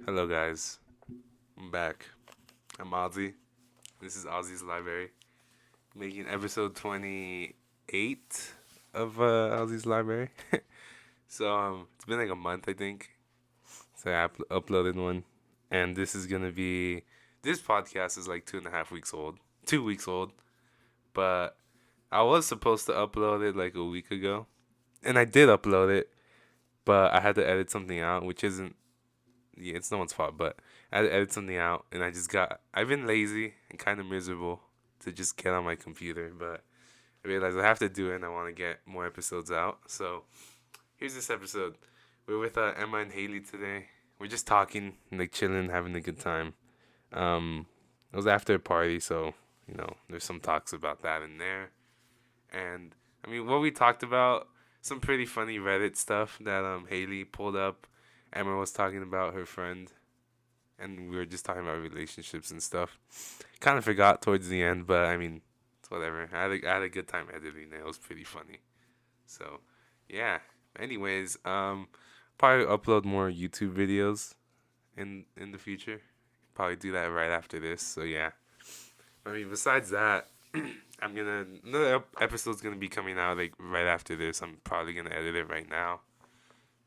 Hello, guys. I'm back. I'm Ozzy. This is Ozzy's Library. Making episode 28 of Ozzy's Library. So, it's been like a month, I think. So, I uploaded one. And this is going to be. This podcast is like 2.5 weeks old. 2 weeks old. But I was supposed to upload it like a week ago. And I did upload it. But I had to edit something out, which isn't. Yeah, it's no one's fault, but I had to edit something out, and I've been lazy and kind of miserable to just get on my computer, but I realized I have to do it, and I want to get more episodes out. So here's this episode. We're with Emma and Haley today. We're just talking, like chilling, having a good time. It was after a party, so there's some talks about that in there, and I mean, what we talked about, some pretty funny Reddit stuff that Haley pulled up. Emma was talking about her friend, and we were just talking about relationships and stuff. Kind of forgot towards the end, but I mean, it's whatever. I had a good time editing it. It was pretty funny. So, yeah. Anyways, probably upload more YouTube videos in the future. Probably do that right after this. So yeah. I mean, besides that, another episode's gonna be coming out like right after this. I'm probably gonna edit it right now.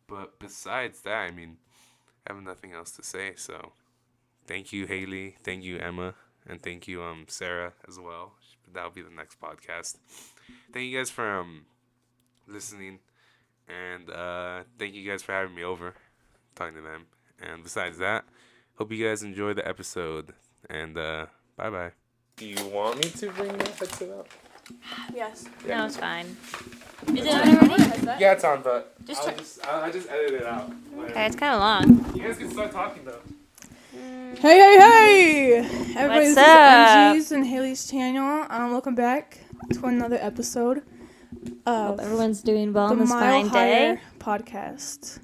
But besides that, I mean, I have nothing else to say. So, thank you, Haley. Thank you, Emma, and thank you, Sarah, as well. That'll be the next podcast. Thank you guys for listening, and thank you guys for having me over, talking to them. And besides that, hope you guys enjoy the episode. And bye bye. Do you want me to bring the headset up? Yes. Yeah. No, it's fine. Is it on already? Yeah, it's on, but Just I just edit it out. Okay, it's kind of long. You guys can start talking though. Hey! Everybody, What's this up? is MG's and Haley's channel. Welcome back to another episode of Hope everyone's doing well the on this Mile fine Higher day. podcast.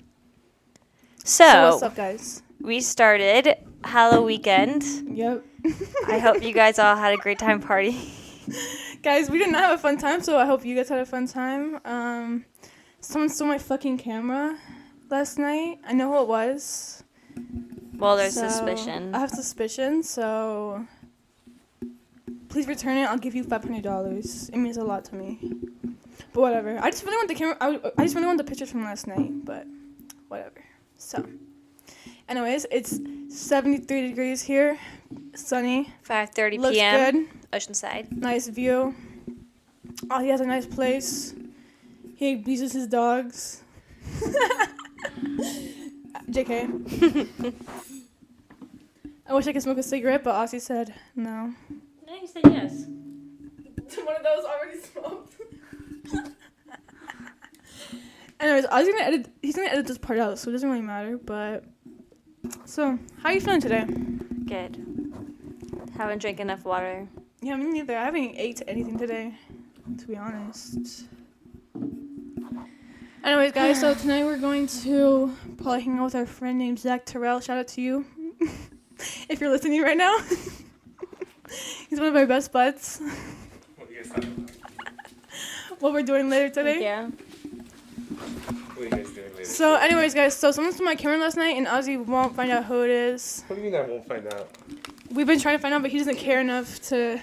So, What's up, guys? we started Halloween weekend. Yep. I hope you guys all had a great time party. Guys, we did not have a fun time, so I hope you guys had a fun time. Someone stole my fucking camera last night. I know who it was. Well, there's So, suspicion. I have suspicion, so please return it. I'll give you $500. It means a lot to me. But whatever. I just really want the camera. I just really want the pictures from last night, but whatever. So, anyways, it's 73 degrees here. Sunny. 5:30 Looks p.m. good. Oceanside. Nice view. Oh, he has a nice place. He abuses his dogs. JK. I wish I could smoke a cigarette, but Ozzy said no. No, you said yes. One of those already smoked. Anyways, Ozzy's gonna edit. He's gonna edit this part out, so it doesn't really matter. But so, how are you feeling today? Good. Haven't drank enough water. Yeah, me neither. I haven't ate anything today, to be honest. Anyways, guys, so tonight we're going to probably hang out with our friend named Zach Terrell. Shout out to you. If you're listening right now. He's one of our best buds. What are you guys talking about? What we're doing later today. Yeah. What are you guys doing later? So, anyways, guys, so someone stole my camera last night, and Ozzy won't find out who it is. What do you mean I won't find out? We've been trying to find out, but he doesn't care enough to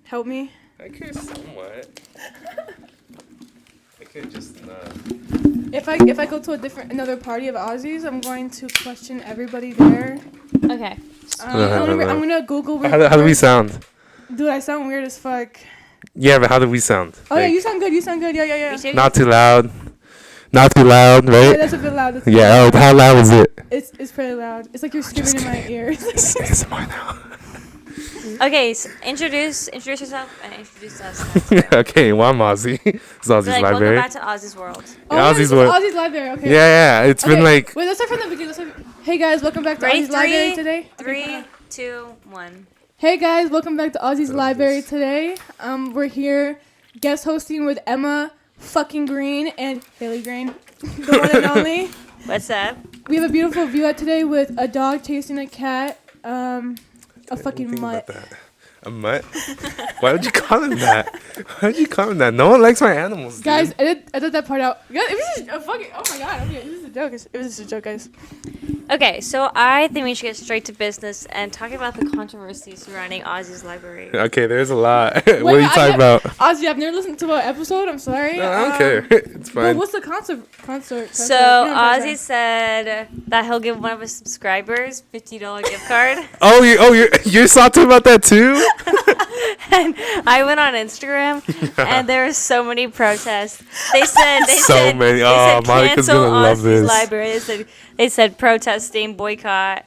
help me. I care somewhat. I could just not. If I go to another party of Ozzy's, I'm going to question everybody there. Okay. I'm gonna Google. How do we sound? Dude, I sound weird as fuck. Yeah, but how do we sound? Oh yeah, you sound good. You sound good. Yeah. Not too loud. Not too loud, Yeah, right? that's a bit loud. Yeah. Oh, how loud is it? It's pretty loud. It's like you're screaming in my ears. It's ASMR now. Okay, so introduce yourself and introduce us. Okay, well, I'm Ozzy. It's Ozzy's So, like, welcome Library. back to Ozzy's world. Oh, Yeah, yeah, Ozzy's this is what- Ozzy's Library. Okay. Yeah. It's been like. Wait, let's start from the beginning. Hey guys, welcome back to Ready? Ozzy's Library 3, today. 3, 2, 1. Hey guys, welcome back to Ozzy's Love Library this. today. We're here guest hosting with Emma fucking Green and Haley Green, the one and only. What's up? We have a beautiful view out today with a dog chasing a cat, a fucking mutt. A mutt? Why would you call him that? Why would you call him that? No one likes my animals, dude. Guys, edit that part out. Guys, this is a fucking. Oh my god. Okay, this is a joke. It was just a joke, guys. Okay, so I think we should get straight to business and talk about the controversy surrounding Ozzy's library. Okay, there's a lot. What are you talking about? Ozzy, I've never listened to an episode. I'm sorry. No, I don't care. It's Well, fine. what's the concert? So Ozzy said that he'll give one of his subscribers $50 gift card. You're talking about that too? And I went on Instagram, and there were so many protests. They said many. They Oh, said Monica's cancel gonna love Ozzy's this. library. They said protesting, boycott.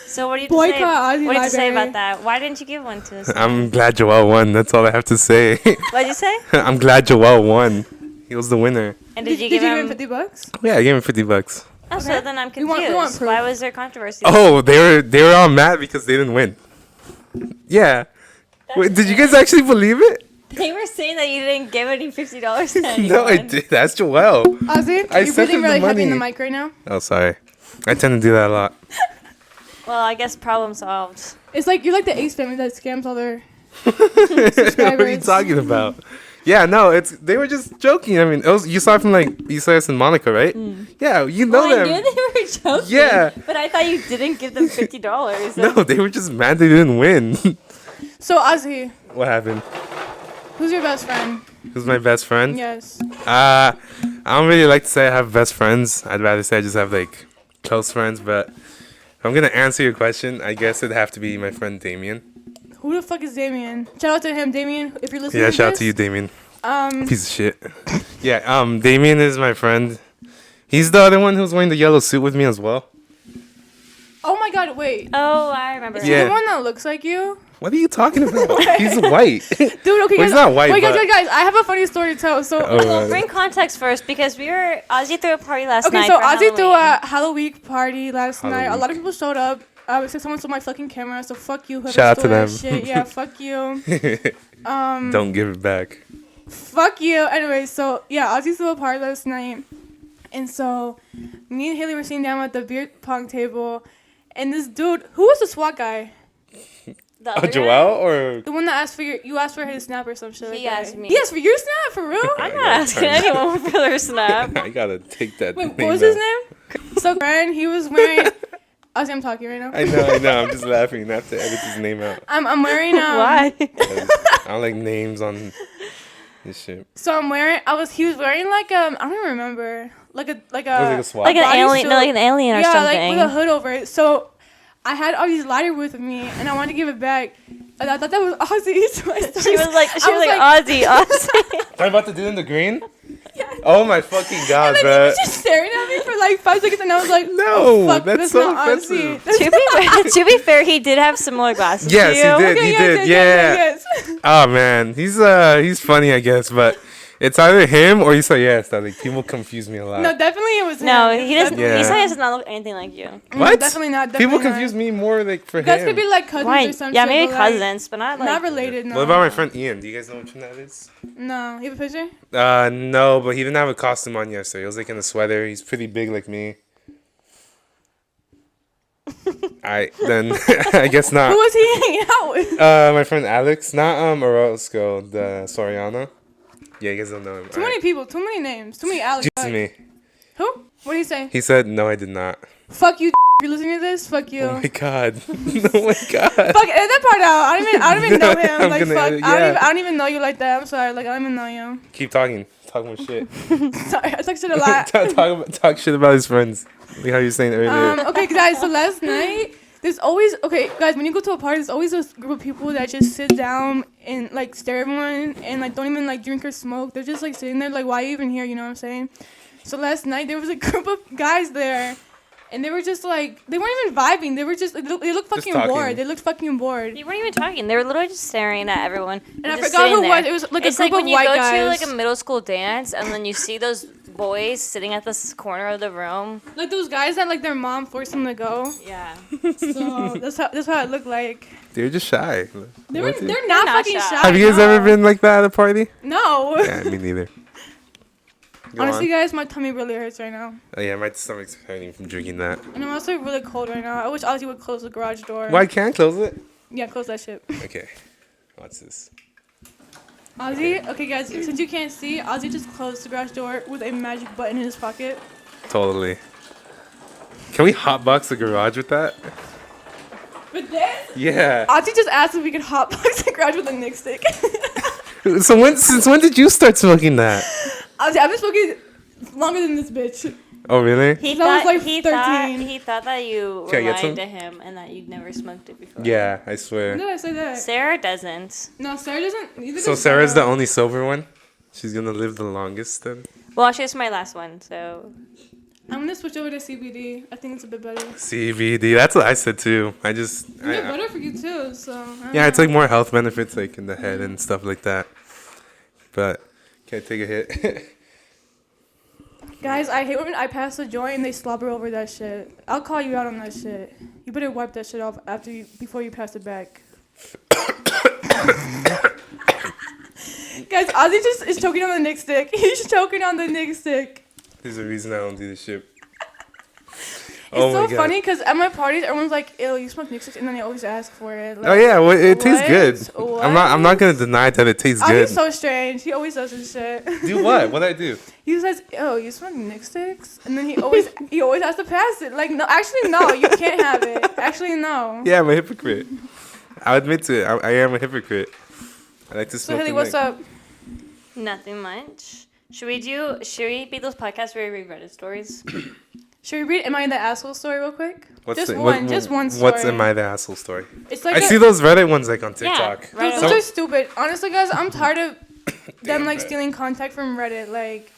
So what do you have to say? Boycott Ozzy What do you have to say library. about that? Why didn't you give one to us? I'm glad Joel won. That's all I have to say. What'd you say? I'm glad Joel won. He was the winner. And Did did you you give give him him? $50? Yeah, I gave him $50. Oh, so Okay. then I'm We want confused. proof. Why was there controversy? Oh, they were all mad because they didn't win. Yeah. Wait, did you guys actually believe it? They were saying that you didn't give any $50 to anyone. No, I did. That's Joel. Ozzy, I you're sent breathing him the really heavy in the money. mic right now. Oh, sorry. I tend to do that a lot. Well, I guess problem solved. It's like you're like the Ace family that scams all their What are you subscribers. talking about? Yeah, no, they were just joking. I mean, you saw it from Isaias and Monica, right? Yeah, you know Well, I them. knew they were joking. Yeah. But I thought you didn't give them $50. No, they were just mad they didn't win. So Ozzy, What happened? who's your best friend? Who's my best friend? Yes. I don't really like to say I have best friends. I'd rather say I just have close friends. But if I'm gonna answer your question, I guess it'd have to be my friend Damien. Who the fuck is Damien? Shout out to him, Damien. If you're listening. Yeah, to shout out this. to you, Damien. Um, Piece of shit. Yeah, Damien is my friend. He's the other one who's wearing the yellow suit with me as well. oh my God, wait. Oh, I remember. Is Yeah. he the one that looks like you? What are you talking about? He's white. Dude, okay, Well, guys. he's not white, Wait, but- guys, I have a funny story to tell. So, Oh, Well, bring context first because Ozzy threw a party last okay, night. so for Ozzy threw Halloween. a Halloween party last night. A lot of Halloween. people showed up. Except someone stole my fucking camera, so fuck you. Whoever Shout out to stole that them. Shit. Yeah, fuck you. Don't give it back. Fuck you. Anyway, so yeah, Ozzy threw a party last night, and so me and Haley were sitting down at the beer pong table, and this dude, who was the SWAT guy? The other guy? Joel or The one that asked for you asked for his snap or some shit. He like that. asked me. He asked for your snap for real? I'm not asking anyone for their snap. I gotta take that. Wait, what name was his down. name? So Brian, he was wearing. Ozzy, I'm talking right now. I know. I'm just laughing. Not to edit his name out. I'm wearing Why? 'Cause I don't like names on this shit. So I'm wearing. He was wearing like I don't even remember like a It was like a swap. Like an Body alien, suit. no, like an alien or yeah, something. like with a hood over it. So I had Ozzy's lighter with me, and I wanted to give it back. And I thought that was Ozzy. So I started, she was like, Ozzy. I'm about to do in the green. Oh my fucking god, And then he bro. was just staring at me for like 5 seconds, and I was like, No, oh, fuck, that's so not Ozzy. offensive. That's to be fair, he did have similar glasses. Yes, to you. he did. okay, He yes, did. yes, Yeah. yes. Oh man, he's funny, I guess, but it's either him or Isaias that people confuse me a lot. No, definitely it was him. No, he doesn't. Yeah. Isaiah does not look anything like you. What? Definitely not. People Definitely confuse not. me more for You guys him. could be like cousins or Right? some Yeah, shit, maybe but, like, cousins, but not like. Not related, no. What about my friend Ian? Do you guys know which one that is? No. You have a picture? No, but he didn't have a costume on yesterday. He was in a sweater. He's pretty big like me. I guess not. Who was he hanging out with? My friend Alex, not Orozco, the Soriano. Yeah, you guys don't know him. Too many people, too many names, too many Alex. Excuse me. Who? What do you say? He said no, I did not. Fuck you. If you're listening to this, fuck you. Oh my god. Oh my god. Fuck, edit that part out. I don't even know him. I'm Like, gonna fuck. edit- I yeah. don't even know you like that. I'm sorry. Like, I don't even know you. Keep talking. Talk more shit. Sorry, I talk shit a lot. talk shit about his friends. Like how you were saying earlier. Okay, guys. So last night, there's always guys. When you go to a party, there's always a group of people that just sit down and like stare at everyone and like don't even like drink or smoke. They're just like sitting there, like, why are you even here? You know what I'm saying? So last night there was a group of guys there, and they were just like they weren't even vibing. They were just they looked fucking talking. bored. They looked fucking bored. You weren't even talking. They were literally just staring at everyone. And I just forgot sitting who there. it was. It was like It's a group like when of you white go guys. to like a middle school dance and then you see those boys sitting at this corner of the room. Like those guys that like their mom forced them to go. Yeah. So that's how it looked like. They're just shy. They're What the- they're not not fucking shy. shy. Have you guys no. ever been like that at a party? No. Yeah, me neither. Go Honestly, on. guys, my tummy really hurts right now, Oh yeah, my stomach's hurting from drinking that. and I'm also really cold right now. I wish Ozzy would close the garage door. Well, I can't close it. Yeah, close that shit. Okay. What's this? Ozzy, okay, guys, since you can't see, Ozzy just closed the garage door with a magic button in his pocket. Totally. Can we hotbox the garage with that? With this? Yeah. Ozzy just asked if we could hotbox the garage with a Nick stick. So since when did you start smoking that? Ozzy, I've been smoking longer than this bitch. Oh really? He That was thought like he 13. thought he thought that you were Can I get lying some? to him and that you'd never smoked it before. Yeah, I When swear. did I say that? Sarah doesn't. No, Sarah doesn't. Neither So does Sarah's the Sarah. only sober one. She's gonna live the longest then. Well, actually, it's my last one, so I'm gonna switch over to CBD. I think it's a bit better. CBD. That's what I said too. I just. It's a bit better for you too. So. I don't Yeah, it's know. like more health benefits like in the head and stuff like that. But can I take a hit? Guys, I hate when I pass the joint and they slobber over that shit. I'll call you out on that shit. You better wipe that shit off before you pass it back. Guys, Ozzy just is choking on the Nick stick. He's choking on the Nick stick. There's a reason I don't do this shit. It's so funny because at my parties, everyone's like, "Ew, you smoke Nick sticks," and then they always ask for it. Like, Oh yeah, well, it tastes good. What? I'm not gonna deny that it tastes good. Ozzy's so strange. He always does this shit. Do what? What I do? He says, "Oh, you smoke Nick sticks," and then he always has to pass it. Like, no, actually, no, you can't have it. Actually, no. Yeah, I'm a hypocrite. I'll admit to it. I am a hypocrite. I like to So smoke. Haley, what's up? nothing much. Should we be those podcasts where we read Reddit stories? Should we read "Am I the Asshole" story real quick? What's Just the- one. what- Just one story. What's Am I the Asshole story? It's like I see those Reddit ones like on TikTok. Reddit Those Some- are stupid. Honestly, guys, I'm tired of them like Reddit. stealing contact from Reddit. Like,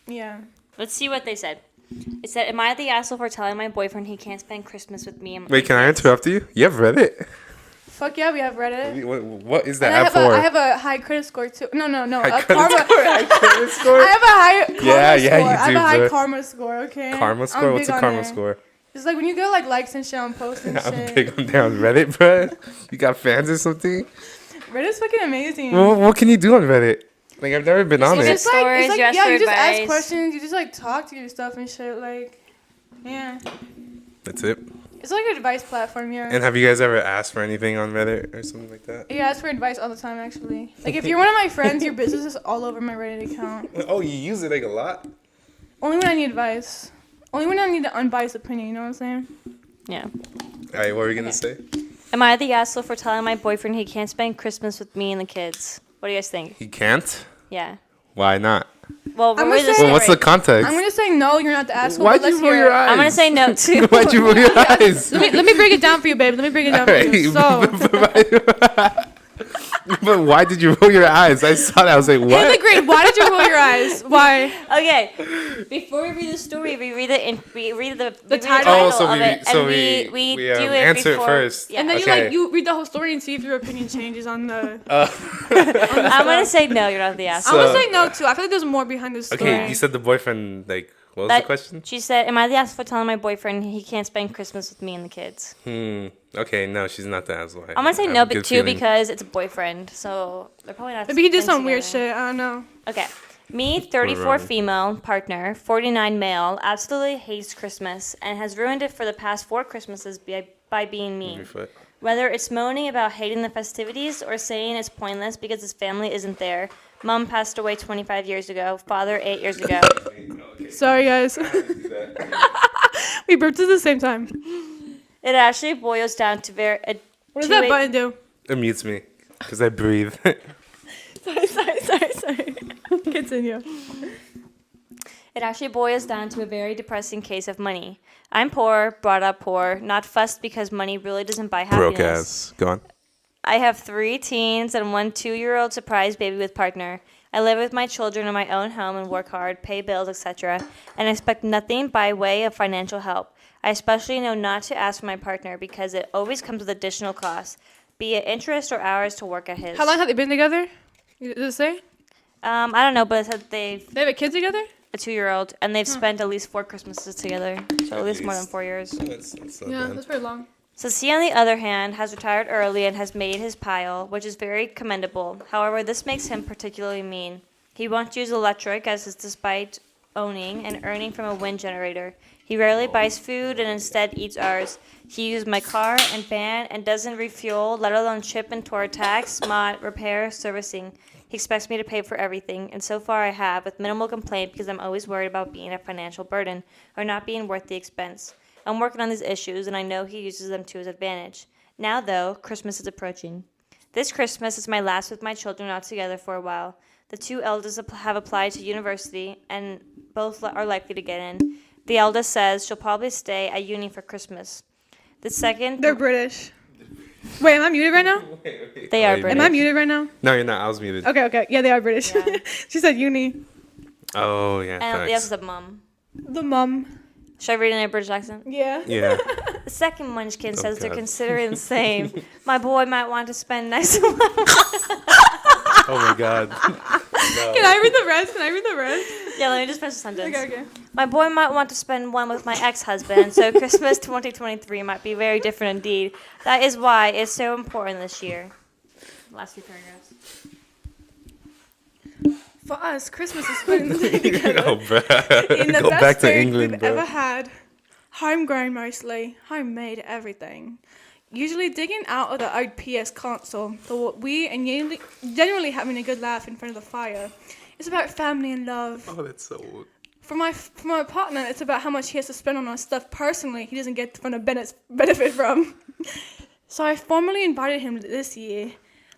yeah. Let's see what they said. It said, "Am I the asshole for telling my boyfriend he can't spend Christmas with me?" And Wait, can I interrupt you? You have Reddit? Fuck yeah, we have Reddit. What is that And app for? I have a high credit score too. No. High A credit karma. score? High credit score? I have a high karma Yeah, score. you I have do, a high bro. karma score. Okay. Karma I'm score? What's big a on karma it. score? It's like when you get like likes and shit on posts and I'm shit. big on down Reddit, bro. You got fans or something? Reddit's fucking amazing. Well, what can you do on Reddit? Like I've never been on look it. at It's like, stories, you ask yeah, for you just ask advice. questions. You just like talk to your stuff and shit. Like, yeah. That's it. It's like an advice platform, yeah. And have you guys ever asked for anything on Reddit or something like that? Yeah, I ask for advice all the time, actually. Like, if you're one of my friends, your business is all over my Reddit account. Oh, you use it like a lot? Only when I need advice. Only when I need an unbiased opinion, you know what I'm saying? Yeah. Alright, what were you gonna say? Am I the asshole for telling my boyfriend he can't spend Christmas with me and the kids? What do you guys think? He can't? Yeah. Why not? Well, I'm read gonna the say- Well, what's the story. context? I'm gonna say no, you're not the asshole. Why'd but you let's roll hear your it. eyes? I'm gonna say no too. Why'd you roll your eyes? Let me break it down for you, babe. Let me break it down for you. So, But why did you roll your eyes? I saw that. I was like, Haley what? Green, why did you roll your eyes? Why? Okay. Before we read the story, we read the title. Oh, so of we it, so and we do it answer it before- first. Yeah. And then Okay. you read the whole story and see if your opinion changes on the. I'm gonna say no. You're not the asshole. I'm So- gonna say no too. I feel like there's more behind this story. Okay, you said the boyfriend, like, what was That- the question? She said, "Am I the asshole for telling my boyfriend he can't spend Christmas with me and the kids?" Okay, no, she's not the asshole. I'm gonna say I no, have a but good too feeling. because it's a boyfriend, so they're probably not. Maybe he did spend some weird together. shit. I don't know. Okay. Me, 34 wrong. female, partner, 49 male, absolutely hates Christmas and has ruined it for the past 4 Christmases by being mean. Your foot. Whether it's moaning about hating the festivities or saying it's pointless because his family isn't there. Mom passed away 25 years ago. Father 8 years ago. Sorry, guys. We burped at the same time. It actually boils down to What does that button do? It mutes me because I breathe. Sorry. Continue. It actually boils down to a very depressing case of money. I'm poor, brought up poor, not fussed because money really doesn't buy happiness. Broke ass. Go on. I have 3 teens and 1 2-year-old surprise baby with partner. I live with my children in my own home and work hard, pay bills, etc., and expect nothing by way of financial help. I especially know not to ask for my partner because it always comes with additional costs, be it interest or hours to work at his. How long have they been together? Does it say? I don't know, but it said they've They have a kid together? a 2-year-old and they've spent at least 4 Christmases together, so at least more than 4 years. That's not Yeah, bad. that's pretty long. So C, on the other hand, has retired early and has made his pile, which is very commendable. However, this makes him particularly mean. He won't use electric, as is despite owning and earning from a wind generator. He rarely buys food and instead eats ours. He uses my car and van and doesn't refuel, let alone chip into our tax, mod, repair, servicing. He expects me to pay for everything, and so far I have, with minimal complaint because I'm always worried about being a financial burden or not being worth the expense. I'm working on these issues, and I know he uses them to his advantage. Now, though, Christmas is approaching. This Christmas is my last with my children not together for a while. The two eldest have applied to university, and both are likely to get in. The eldest says she'll probably stay at uni for Christmas. The second... They're British. Wait, am I muted right now? They are Wait, British. Am I muted right now? No, you're not. I was muted. Okay. Yeah, they are British. Yeah. She said uni. Oh, yeah. And Thanks. the other said mum. The mum. Should I read it in a British accent? Yeah. Yeah. The second munchkin says they're God. considering the same. My boy might want to spend nice Oh, my God. No. Can I read the rest? Yeah, let me just finish the sentence. Okay. My boy might want to spend one with my ex-husband, so Christmas 2023 might be very different indeed. That is why it's so important this year. Last few paragraphs. For us, Christmas is spending the day together. No, bruh. In the Go best back to food England, we've bro. ever had. Homegrown mostly. Homemade everything. Usually digging out of the old PS console. We and generally having a good laugh in front of the fire. It's about family and love. Oh, that's so old. For my partner, it's about how much he has to spend on our stuff personally he doesn't get from the benefit from. So I formally invited him this year,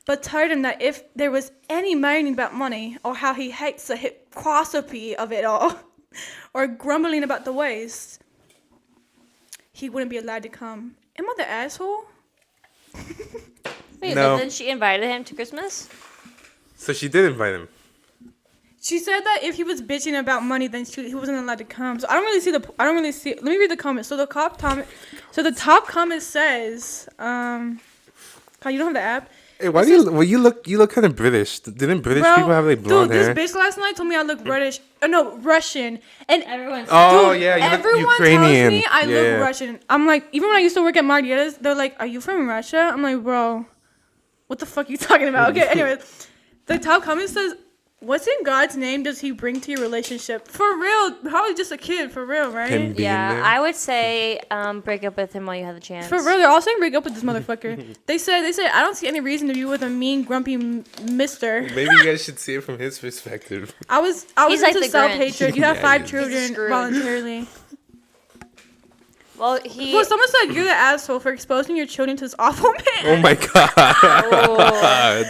but told him that if there was any moaning about money or how he hates the hypocrisy of it all, or grumbling about the waste, he wouldn't be allowed to come. Am I the asshole? Wait, No. but then she invited him to Christmas? So she did invite him. She said that if he was bitching about money, then he wasn't allowed to come. So I don't really see. Let me read the comments. So the top comment says, God, you don't have the app. Hey, why do you? Well, you look kind of British. Didn't British people have like blonde dude, hair? this bitch last night told me I look British. No, Russian. And Everyone's Oh dude, yeah, you look everyone Ukrainian. tells me I yeah. look Russian. I'm like, even when I used to work at Margaritas, they're like, "Are you from Russia?" I'm like, "Bro, what the fuck are you talking about?" Okay, anyway, the top comment says, "What's in God's name does He bring to your relationship?" For real, probably just a kid. For real, right? Him being Yeah, there. I would say break up with him while you have the chance. For real, they're all saying break up with this motherfucker. They said I don't see any reason to be with a mean, grumpy mister. Maybe you guys should see it from his perspective. I was He's like into the self-hatred. You have Yeah, 5 he is. children screwed. voluntarily. Well, Well, someone said you're the asshole for exposing your children to this awful man. Oh my God.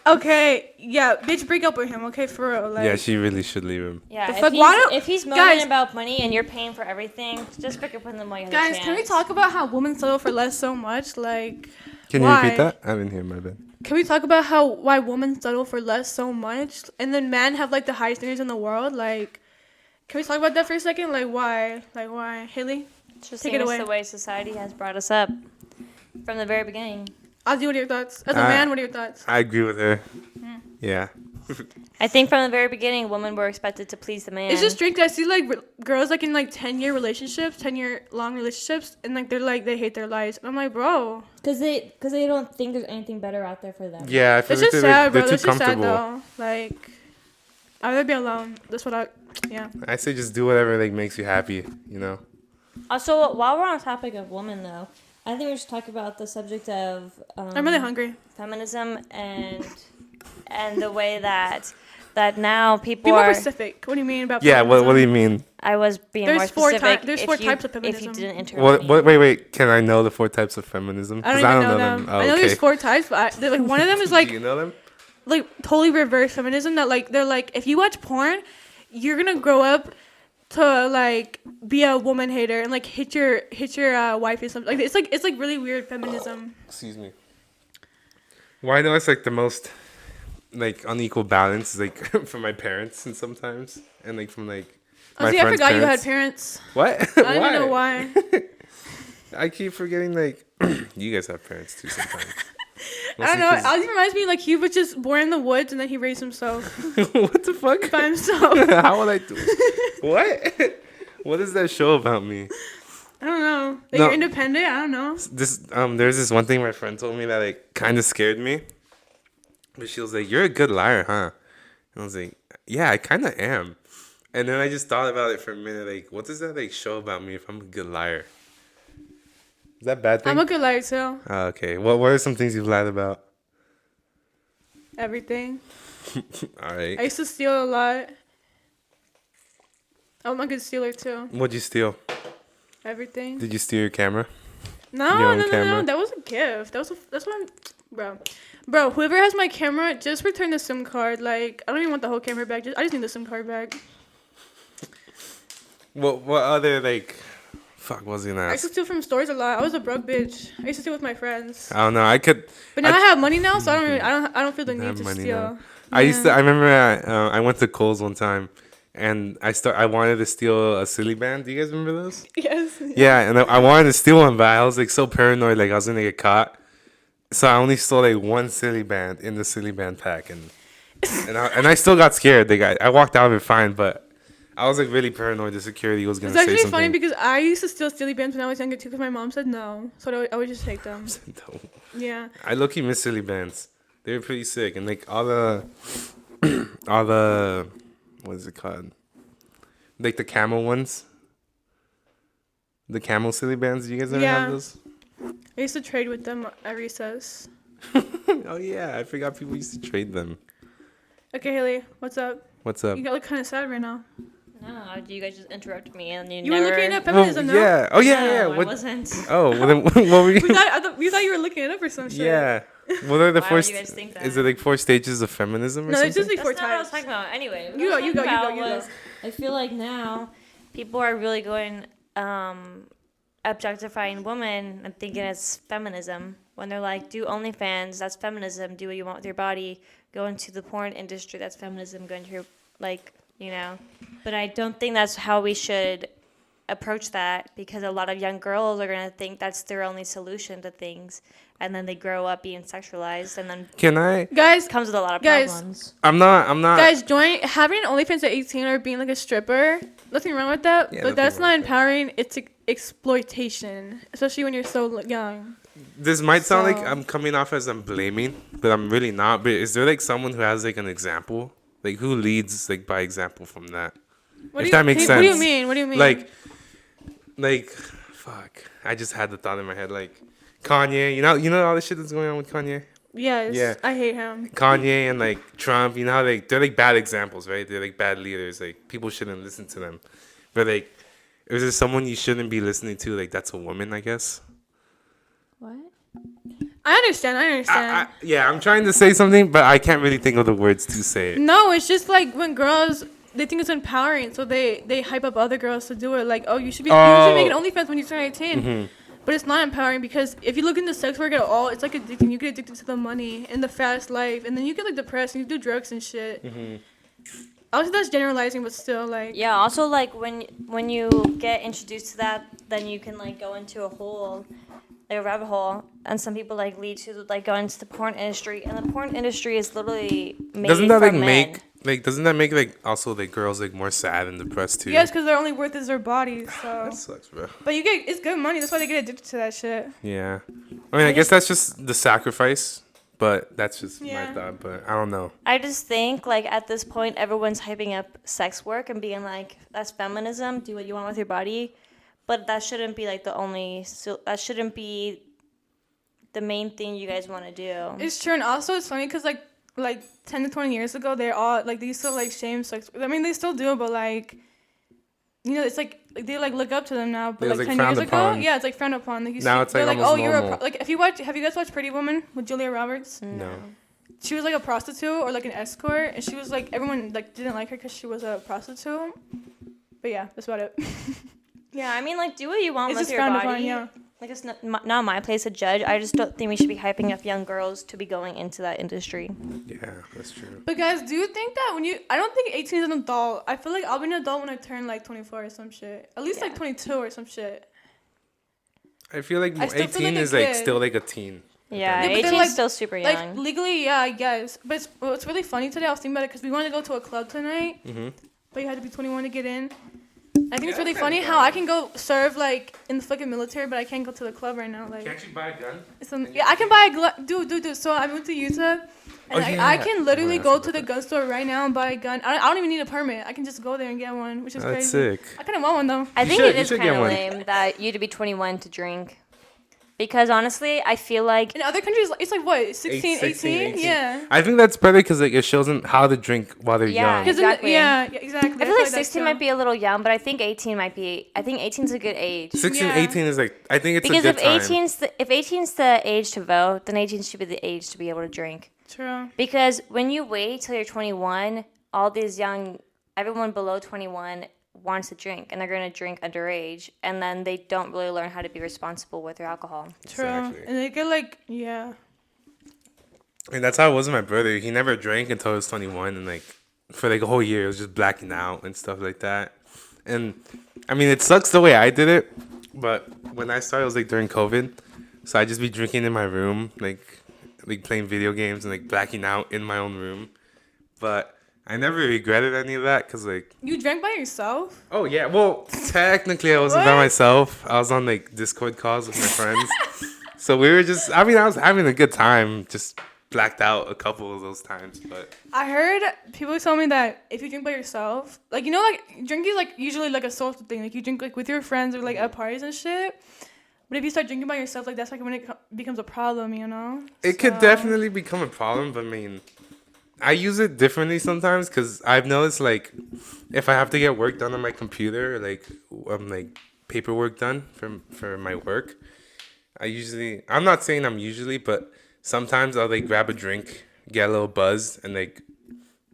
Okay, yeah, bitch, break up with him. Okay, for real. Like, Yeah, she really should leave him. Yeah, The if fuck? he's, Why don't- if he's moaning guys- about money and you're paying for everything, just break up with him while you have the guys, chance. can we talk about how women settle for less so much? Like, Can you why? repeat that? I didn't hear my bad. Can we talk about why women settle for less so much, and then men have like the highest standards in the world? Like, can we talk about that for a second? Like, why? Like, why? Haley, It's just take it away. the way society has brought us up from the very beginning. Ozzy, what are your thoughts? As a Uh, man, what are your thoughts? I agree with her. Yeah. I think from the very beginning, women were expected to please the man. It's just strange. I see like girls like in like 10-year relationships, 10-year long relationships, and like they hate their lives. And I'm like, bro, Because they don't think there's anything better out there for them. Yeah, I feel it's like just they're, sad, bro. they're It's too just sad comfortable. though. Like, I'd rather be alone. That's what yeah. I say just do whatever like makes you happy, you know. Also, while we're on the topic of women, though, I think we should talk about the subject of I'm really hungry. feminism and the way that now people Be more are. specific. What do you mean about? Yeah, what do you feminism? mean? I was being There's more four specific. there's if 4 you- types of If you feminism. didn't interrupt me. Wait, can I know the 4 types of feminism? I 'Cause don't even know them. Oh, I know okay. there's 4 types, but like one of them is Do like you know them? totally reverse feminism. That like they're like if you watch porn, you're gonna grow up to like be a woman hater and like hit your wife or something. Like it's like really weird feminism. Excuse me. Well, I know it's like the most like unequal balance, like from my parents and sometimes, and like from like my See, I friends' forgot you had parents. parents. What? I don't even know why. I keep forgetting like you guys have parents too sometimes. I don't know. Ozzy reminds me like he was just born in the woods and then he raised himself What the fuck? by himself. How will I do it? What? What is that show about me? I don't know. That No. you're independent. I don't know. There's this one thing my friend told me that like kind of scared me. But she was like, "You're a good liar, huh?" And I was like, "Yeah, I kind of am." And then I just thought about it for a minute. Like, what does that like show about me if I'm a good liar? Is that a bad thing? I'm a good liar too. Oh, okay. What are some things you've lied about? Everything. All right. I used to steal a lot. I'm a good stealer too. What'd you steal? everything. Did you steal your camera? No, Your own no, no, no, camera? that was a gift. That's what I'm, bro. Whoever has my camera, just return the SIM card. Like, I don't even want the whole camera back. I just need the SIM card back. What other like? Fuck, what was he gonna I used to ask? steal from stores a lot. I was a broke bitch. I used to steal with my friends. I don't know. I could. But now I I have money now, so I don't feel the You need have to money steal. now. I remember I went to Kohl's one time, and I wanted to steal a silly band. Do you guys remember those? Yes. Yeah, and I wanted to steal one, but I was like so paranoid, like I was gonna get caught. So I only stole like one silly band in the silly band pack, and I still got scared. I walked out of it fine, but I was like really paranoid. The security was gonna It's say actually something. funny because I used to steal silly bands when I was younger too, because my mom said no, so I would just take them. No. Yeah. I low-key miss silly bands. They were pretty sick, and like all the what is it called? Like the camel ones. The camel silly bands. Do you guys ever Yeah. have those? I used to trade with them at recess. Oh yeah, I forgot people used to trade them. Okay, Haley, what's up? What's up? You look kind of sad right now. No, you guys just interrupted me and you You never... were looking up feminism, no? yeah. Oh yeah, No, yeah. I What? wasn't. Oh, well, then, what were you? We thought you were looking it up or some shit. Yeah. What are the Why four? would you guys think that? Is it like 4 stages of feminism or No, something? it's just like That's 4 not what I was times. talking about. Anyway, what You I was go, you talking go, you about go, you go. was, I feel like now people are really going objectifying women and thinking it's feminism. When they're like, do OnlyFans, that's feminism. Do what you want with your body. Go into the porn industry, that's feminism. Go into your, like, you know. But I don't think that's how we should approach that, because a lot of young girls are going to think that's their only solution to things. And then they grow up being sexualized, and then Can I? Guys, it comes with a lot of Guys. problems. I'm not. guys, having an OnlyFans at 18 or being like a stripper, nothing wrong with that. Yeah, but nothing that's wrong not with that. empowering. It's exploitation, especially when you're so young. This might sound like So- I'm coming off as I'm blaming, but I'm really not. But is there like someone who has like an example, like who leads like by example from that? If that makes What do you sense. mean? What do you mean? Like, fuck. I just had the thought in my head, like Kanye. You know all the shit that's going on with Kanye. yes, Yeah. I hate him. Kanye and like Trump. You know how they're like bad examples, right? They're like bad leaders. Like people shouldn't listen to them. But like, is there someone you shouldn't be listening to? Like that's a woman, I guess. What? I understand. Yeah, I'm trying to say something, but I can't really think of the words to say it. No, it's just like when girls, they think it's empowering, so they hype up other girls to do it. Like, oh, you should make an OnlyFans when you turn 18. Mm-hmm. But it's not empowering, because if you look into sex work at all, it's like addicting. You get addicted to the money and the fast life, and then you get like depressed and you do drugs and shit. Mm-hmm. Obviously, that's generalizing, but still, like. Yeah, also like when you get introduced to that, then you can like go into a hole, like a rabbit hole, and some people like lead to like go into the porn industry, and the porn industry is literally made Doesn't that for like men. doesn't that make like also like girls like more sad and depressed too? Yes, because their only worth is their bodies. So. That sucks, bro. But it's good money. That's why they get addicted to that shit. Yeah, I mean, I guess that's just the sacrifice, but that's just my Yeah. thought. But I don't know. I just think like at this point everyone's hyping up sex work and being like, that's feminism, do what you want with your body, but that shouldn't be like that shouldn't be the main thing you guys want to do. It's true, and also it's funny because like 10 to 20 years ago, they're all like they used to like shame sex. I mean, they still do, but like, you know, it's like they like look up to them now. But It was, like like, 10 years frowned ago, upon. yeah, it's like frowned upon. Like, Now it's, they're like, oh, almost you're normal. like have you guys watched Pretty Woman with Julia Roberts? No. She was like a prostitute or like an escort, and she was like everyone like didn't like her because she was a prostitute. But yeah, that's about it. Yeah, I mean like do what you want It's with just your frowned body. upon, yeah. Like it's not my place to judge. I just don't think we should be hyping up young girls to be going into that industry. Yeah, that's true. But guys, do you think that I don't think 18 is an adult. I feel like I'll be an adult when I turn like 24 or some shit. At least like Yeah. 22 or some shit. I feel like I still 18 feel like a is like kid. still like a teen. Yeah, Yeah, but 18 then, is like- still super Like young. legally, yeah, I guess. But it's really funny today. I was thinking about it because we wanted to go to a club tonight, Mm-hmm. but you had to be 21 to get in. I think it's really funny how I can go serve like in the fucking military, but I can't go to the club right now. Like, Can't you buy a gun? yeah, I can buy a glove. Dude. So I moved to Utah, and Oh, I yeah. can literally Oh, I go forgot to the that. gun store right now and buy a gun. I don't even need a permit. I can just go there and get one, which is That's crazy. sick. I kind of want one though. I You think should- it you is should kind get of one. lame that you to be 21 to drink. Because honestly, I feel like In other countries, it's like what, 16, 16, 18? Yeah. I think that's better because like it shows them how to drink while they're Yeah. young. Because Exactly. exactly. I feel like that's 16 true. might be a little young, but I think 18 might be. I think 18 is a good age. 16, Yeah. 18 is like I think it's Because a if good time. 18's the age to vote, then 18 should be the age to be able to drink. True. Because when you wait till you're 21, all these everyone below 21 wants to drink, and they're going to drink underage, and then they don't really learn how to be responsible with their alcohol. True. Exactly. And they get like, yeah. And that's how it was with my brother. He never drank until he was 21, and like for like a whole year, it was just blacking out and stuff like that. And I mean, it sucks the way I did it, but when I started, it was like during COVID, so I just be drinking in my room, like playing video games and like blacking out in my own room. But I never regretted any of that because like, You drank by yourself? oh yeah, well technically I wasn't by What? myself. I was on like Discord calls with my friends, so we were just. I mean, I was having a good time, just blacked out a couple of those times, but. I heard people tell me that if you drink by yourself, like, you know, like, drinking is, like, usually, like, a social thing. Like, you drink, like, with your friends or, like, at parties and shit. But if you start drinking by yourself, like, that's, like, when it becomes a problem, you know? It could So- definitely become a problem, but I mean, I use it differently sometimes because I've noticed, like, if I have to get work done on my computer, like paperwork done for my work, I'm not saying I'm usually, but sometimes I'll, like, grab a drink, get a little buzz, and, like,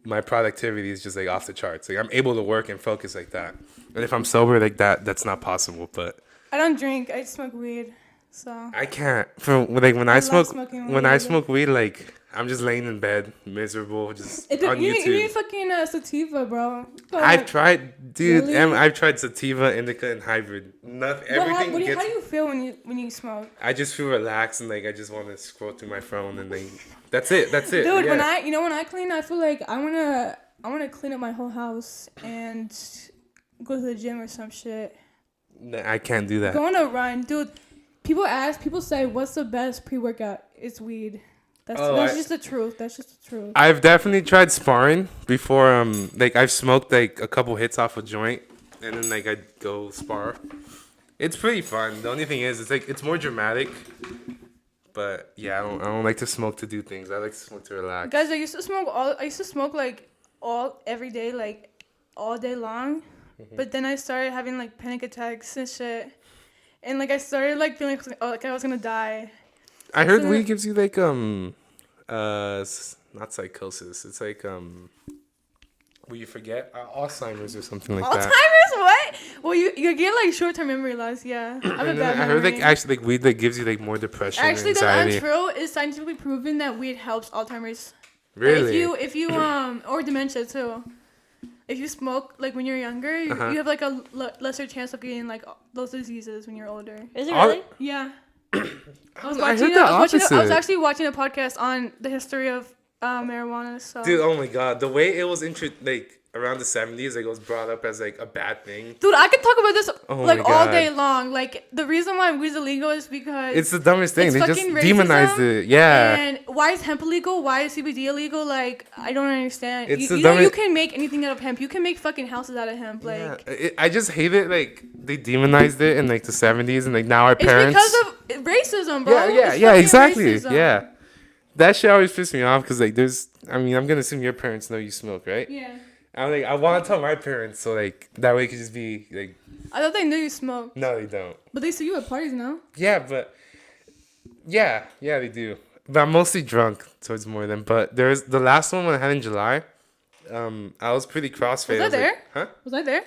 my productivity is just, like, off the charts. Like, I'm able to work and focus like that. And if I'm sober like that, that's not possible, but I don't drink. I smoke weed. So. I can't. For like when I love smoke smoking when I weed. smoke weed, like I'm just laying in bed, miserable, just on You YouTube. need fucking sativa, bro. I've tried, dude. Really? I've tried sativa, indica, and hybrid. Nothing. Everything How gets. do you feel when you smoke? I just feel relaxed and like I just want to scroll through my phone and like that's it. That's it. Dude, yeah. when I clean, I feel like I wanna clean up my whole house and go to the gym or some shit. I can't do that. Go on a run, dude. People say, what's the best pre-workout? It's weed. That's just the truth. That's just the truth. I've definitely tried sparring before. Like I've smoked like a couple hits off a joint, and then like I'd go spar. It's pretty fun. The only thing is, it's more dramatic. But yeah, I don't like to smoke to do things. I like to smoke to relax. Guys, I used to smoke like every day, like all day long. Mm-hmm. But then I started having like panic attacks and shit. And like I started like feeling like I was gonna die. I heard So- weed gives you like not psychosis. It's like will you forget Alzheimer's or something like that. Alzheimer's? What? Well, you get like short-term memory loss. Yeah, I have a And bad then I heard memory. like actually like weed that gives you like more depression, Actually, and that's anxiety. untrue. It's scientifically proven that weed helps Alzheimer's. Really? If you or dementia too. If you smoke like when you're younger, you have like a lesser chance of getting like those diseases when you're older. Is it All- really? Yeah. I was I heard the I was opposite. actually watching a podcast on the history of marijuana. So. Dude, oh my god, the way it was like around the 70s, like it was brought up as like a bad thing. Dude, I could talk about this Oh like my all God. day long. Like the reason why weed's illegal is because It's the dumbest thing. It's They just fucking demonized racism, it. Yeah. And why is hemp illegal? Why is CBD illegal? Like I don't understand. It's the you know you dumbest- can make anything out of hemp. You can make fucking houses out of hemp. Like Yeah, I just hate it. Like they demonized it in like the 70s, and like now our it's parents. because of racism, bro. yeah, It's yeah, fucking exactly. racism. Yeah, that shit always pisses me off because like there's. I mean, I'm gonna assume your parents know you smoke, right? Yeah. I'm like, I want to tell my parents so like that way it could just be like, I thought they knew you smoked, no, they don't. but they see you at parties now. Yeah, but yeah, they do. But I'm mostly drunk towards more of them. But there's the last one I had in July. I was pretty crossfaded. Was I there? Huh? Was I there?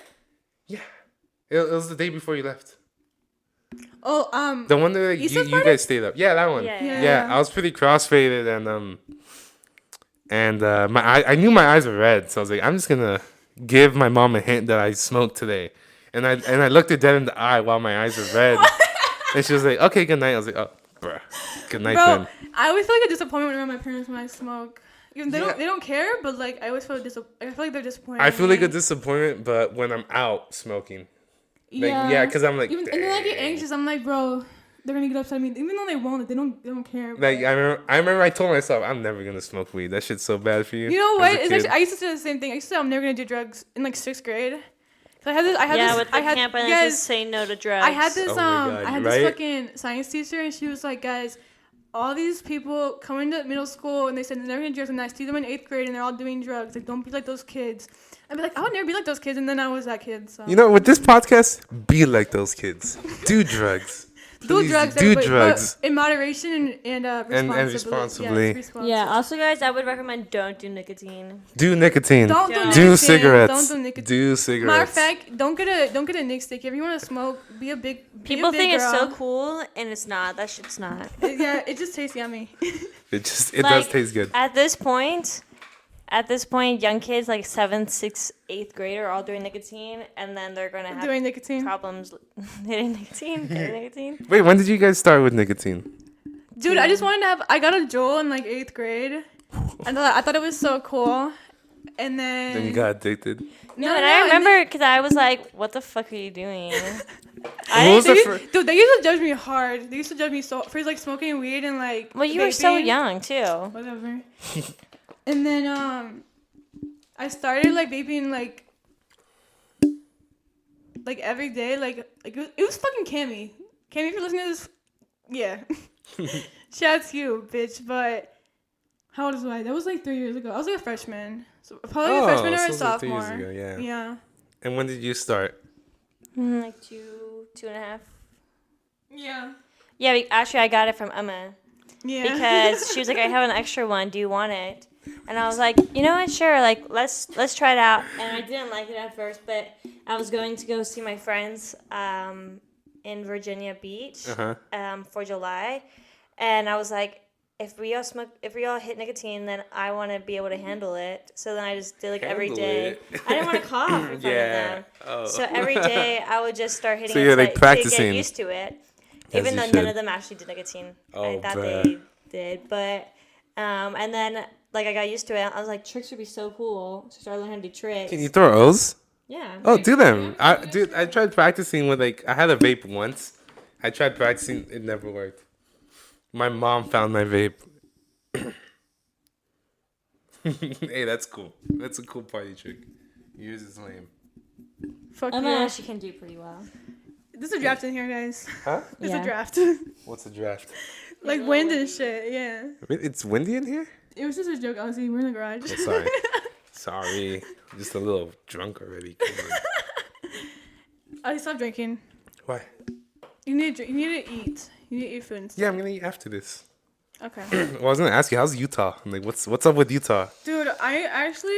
Yeah. It was the day before you left. Oh, The one that like, Easter you party? guys stayed up. Yeah, that one. Yeah. Yeah, I was pretty crossfaded and I knew my eyes were red, so I was like, I'm just gonna give my mom a hint that I smoked today, and I looked her dead in the eye while my eyes were red, and she was like, okay, good night. I was like, oh, bruh, good night bro, then. I always feel like a disappointment around my parents when I smoke. Even Yeah. they don't care, but like I always feel I feel like they're disappointed. I in feel like me. a disappointment, but when I'm out smoking, yeah, 'cause I'm like, and then I get dang. anxious. I'm like, bro, they're gonna get upset at me, even though they won't. Like, they don't care. Like I remember I told myself I'm never gonna smoke weed. That shit's so bad for you. You know as what? a It's kid. actually, I used to say the same thing. I used to say I'm never gonna do drugs in like 6th grade. So I had Yeah, this, with the camp and yes, just say no to drugs. I had this Oh my God, I had right? this fucking science teacher, and she was like, guys, all these people come into middle school and they said they're never gonna do drugs, and I see them in 8th grade and they're all doing drugs. Like, don't be like those kids. I'd be like, I would never be like those kids, and then I was that kid. So You know, with this podcast, be like those kids. Do drugs. do Please drugs, do everybody, drugs. but in moderation and And responsibly. Yes, responsibly. Yeah. Also, guys, I would recommend don't do nicotine. Do nicotine. Don't Don't. do Do nicotine. cigarettes. Don't do nicotine. Do cigarettes. Matter of fact, don't get a Nick stick. If you want to smoke, be a big. People be a big think it's so girl. cool, and it's not. That shit's not. Yeah, it just tastes yummy. It does Like, taste good. At this point, young kids like 7th, 6th, 8th grade are all doing nicotine, and then they're gonna have Doing nicotine. problems hitting nicotine. Wait, when did you guys start with nicotine? Dude, I just wanted to have. I got a Joel in like 8th grade, and I thought it was so cool. And Then you got addicted. No, and I remember because I was like, "What the fuck are you doing?" What was the fir- Dude, they used to judge me hard. They used to judge me so for like smoking weed and like. Well, you were so vaping. young too. Whatever. And then I started like vaping like every day. Like it was fucking Cammy. Cammy, if you're listening to this, yeah. Shout out to you, bitch. But how old was I? That was like 3 years ago. I was like a freshman. So probably a freshman or so a it was like 3 sophomore. years ago, yeah. Yeah. And when did you start? Like 2.5. Yeah. Yeah, actually, I got it from Emma Yeah. because she was like, "I have an extra one. Do you want it?" And I was like, "You know what? Sure. Like, let's try it out." And I didn't like it at first, but I was going to go see my friends in Virginia Beach for July, and I was like, if we all hit nicotine, then I want to be able to handle it. So then I just did like every Handle day. it. I didn't want to cough in front of them. Oh. So every day I would just start hitting So it you're, to, like, to practicing. get used to it. As Even you though should. none of them actually did nicotine. Oh, I thought bruh. they did. But, and then, like, I got used to it. I was like, tricks would be so cool. So I started learning how to do tricks. Can you throw O's? Yeah. Oh, do them. I tried practicing with I had a vape once. I tried practicing. It never worked. My mom found my vape. Hey, that's cool. That's a cool party trick. Yours is lame. Fuck Emma yeah. actually can do pretty well. There's a draft in here, guys. Huh? There's Yeah. a draft. What's a draft? Like wind and shit, yeah. It's windy in here? It was just a joke, Ozzy. We're in the garage. Oh, sorry. Sorry. Just a little drunk already. Come on. Ozzy, stop drinking. Why? You need to eat. You need to eat food and stuff. Yeah, I'm gonna eat after this. Okay. Well, I was gonna ask you, how's Utah? I'm like, what's up with Utah? Dude, I actually,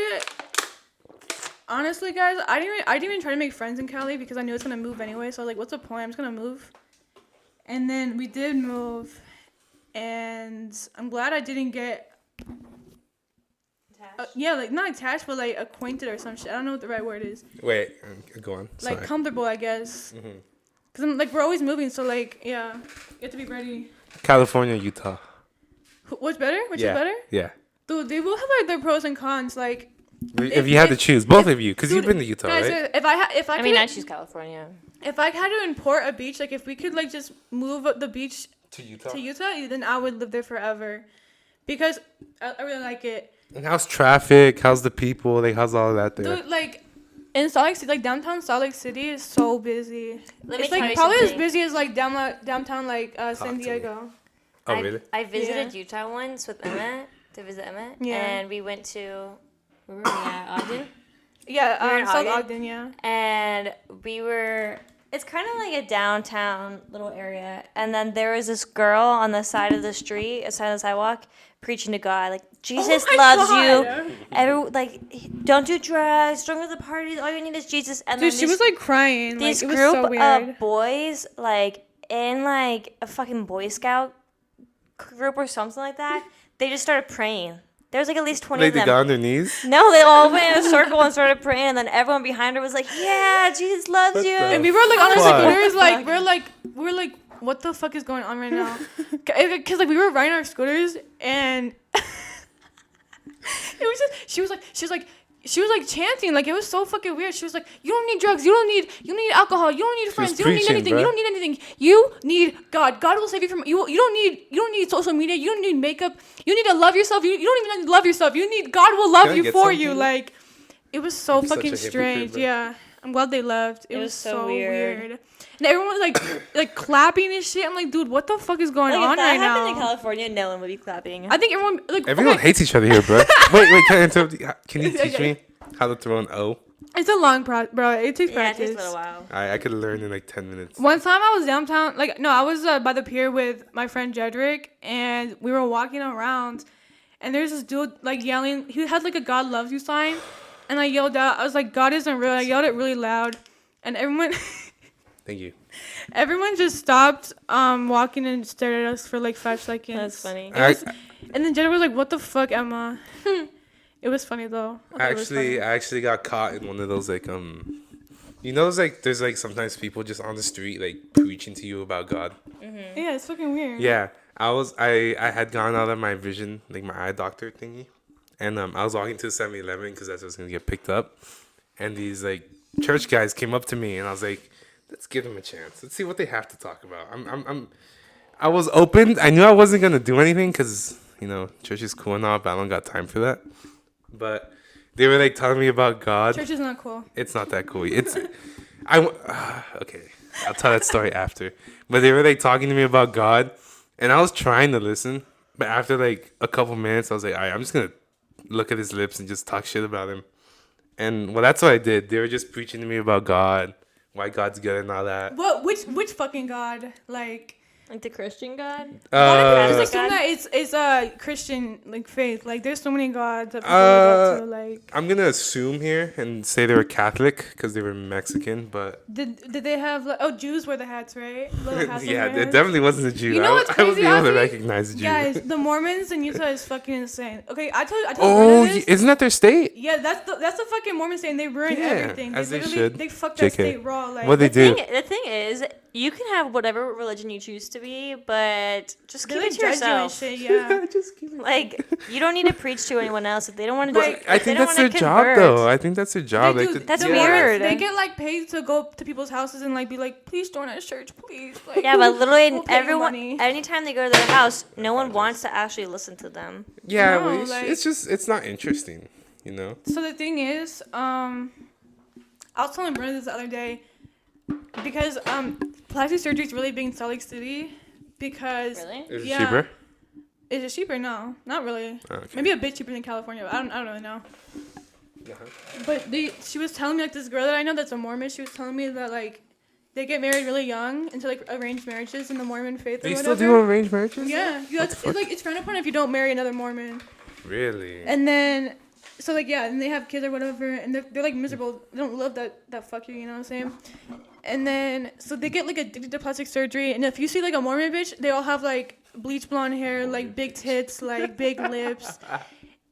honestly, guys, I didn't even try to make friends in Cali because I knew it's gonna move anyway. So I was like, what's the point? I'm just gonna move. And then we did move, and I'm glad I didn't get, yeah, like not attached, but like acquainted or some shit. I don't know what the right word is. Wait, go on. Sorry. Like comfortable, I guess. Cause I'm like we're always moving, so like yeah, you have to be ready. California, Utah. What's better? Which Yeah. is better? Yeah. Dude, they will have like their pros and cons. Like If you had to choose, both of you, because you've dude, been to Utah, guys, right? if I I mean, could- I choose California. if I had to import a beach, like if we could like just move the beach To Utah. to Utah, then I would live there forever, because I really like it. And how's traffic? How's the people? Like, how's all of that there? Dude, like in Salt Lake City, like downtown Salt Lake City is so busy. Let me It's tell like you probably as something. busy as like downtown like to San me. Diego. Oh, really? I visited Utah once with Emma to visit Emma. Yeah. And we went to, where were we at? Ogden? Yeah, We were in South Ogden? Ogden, yeah. And it's kind of like a downtown little area. And then there was this girl on the side of the street, side of the sidewalk, preaching to God, like, Jesus Oh my loves God. you. Don't do drugs. Don't go to the parties. All you need is Jesus. And Dude, then she was like crying. Like these it was group so weird. of boys, like in like a fucking Boy Scout group or something like that, they just started praying. There was like at least 20 Like of they them. got on their knees? No, they all went in a circle and started praying, and then everyone behind her was like, "Yeah, Jesus loves What you." the And we were like on our Fuck. scooters, like we're like, what the fuck is going on right now? Cause like we were riding our scooters and it was just she was like chanting, like it was so fucking weird. She was like, you don't need drugs, you don't need alcohol, you don't need friends, you don't need preaching, anything, bruh. you don't need anything. You need God. God will save you from you. You don't need social media. You don't need makeup. You need to love yourself. You don't even love yourself. You need God will love Can I you get for something? you. Like it was so I'm such fucking a hypocrite, strange. bro. Yeah. I'm glad they left. It was so so weird. weird. And everyone was like clapping and shit. I'm like, dude, what the fuck is going Like, on if that right happened now? in California, no one would be clapping. I think everyone Everyone okay, hates each other here, bro. Wait, can I interrupt you? Can you teach me how to throw an O? it's a long bro. It takes Yeah, it practice. takes a little while. I could learn in like 10 minutes. One time I was downtown, I was by the pier with my friend Jedrick, and we were walking around, and there's this dude like yelling. He had like a "God loves you" sign, and I yelled out. I was like, "God isn't real." I yelled it really loud, and everyone, Thank you. everyone just stopped walking and stared at us for like 5 seconds. That's funny. And then Jedrick was like, "What the fuck, Emma?" It was funny though. I actually got caught in one of those like you know, there's like sometimes people just on the street like preaching to you about God. Yeah, it's fucking weird. Yeah, I had gone out of my vision, like my eye doctor thingy, and I was walking to 7-Eleven because that's what's gonna get picked up, and these like church guys came up to me, and I was like, let's give them a chance. Let's see what they have to talk about. I was open. I knew I wasn't gonna do anything because you know church is cool and all, but I don't got time for that. But they were like telling me about God. Church is not cool. It's not that cool. Okay. I'll tell that story after. But they were like talking to me about God, and I was trying to listen. But after like a couple minutes, I was like, all right, I'm just gonna look at his lips and just talk shit about him. And well, that's what I did. They were just preaching to me about God, why God's good and all that. What? Which fucking God? Like the Christian God? just Like assume God? that it's a Christian like faith. Like there's so many gods that people look up to. Like I'm gonna assume here and say they were Catholic because they were Mexican, but did they have Jews wear the hats, right? Little hats on yeah, their it heads? definitely wasn't a Jew. You know what's I was crazy, able to Ozzy? recognize a Jew. Guys, the Mormons in Utah is fucking insane. Okay, I told Oh, Brenda this. isn't that their state? Yeah, that's the fucking Mormon state. And they ruin Yeah, everything. as they literally should. they fucked that JK. state raw. Like What they do? The thing is, you can have whatever religion you choose to be, but just they keep like it to judge you and yourself. shit. Yeah. Like, you don't need to preach to anyone else if they don't want to. Like, I think that's their job, though. I think that's their job. They Like, do. That's The weird. Mormons, they get like paid to go to people's houses and like be like, please join our church, please. Like, Yeah, but literally we'll pay you everyone, money. anytime they go to their house, no one wants to actually listen to them. yeah, No, but like- it's not interesting, you know. So the thing is, I was telling Brenda this the other day because plastic surgery is really big in Salt Lake City because Really? Is it Yeah. cheaper? is it cheaper? No, not really. Okay. Maybe a bit cheaper than California. But I don't really know. Uh-huh. But she was telling me like this girl that I know that's a Mormon. She was telling me that like they get married really young into like arranged marriages in the Mormon faith. They or still whatever. do arranged marriages? Yeah, What the fuck? it's frowned upon if you don't marry another Mormon. Really? And then, so like yeah, and they have kids or whatever, and they're like miserable. They don't love that fucker, you know what I'm saying? And then so they get like addicted to plastic surgery, and if you see like a Mormon bitch, they all have like bleach blonde hair, like big tits, like big lips.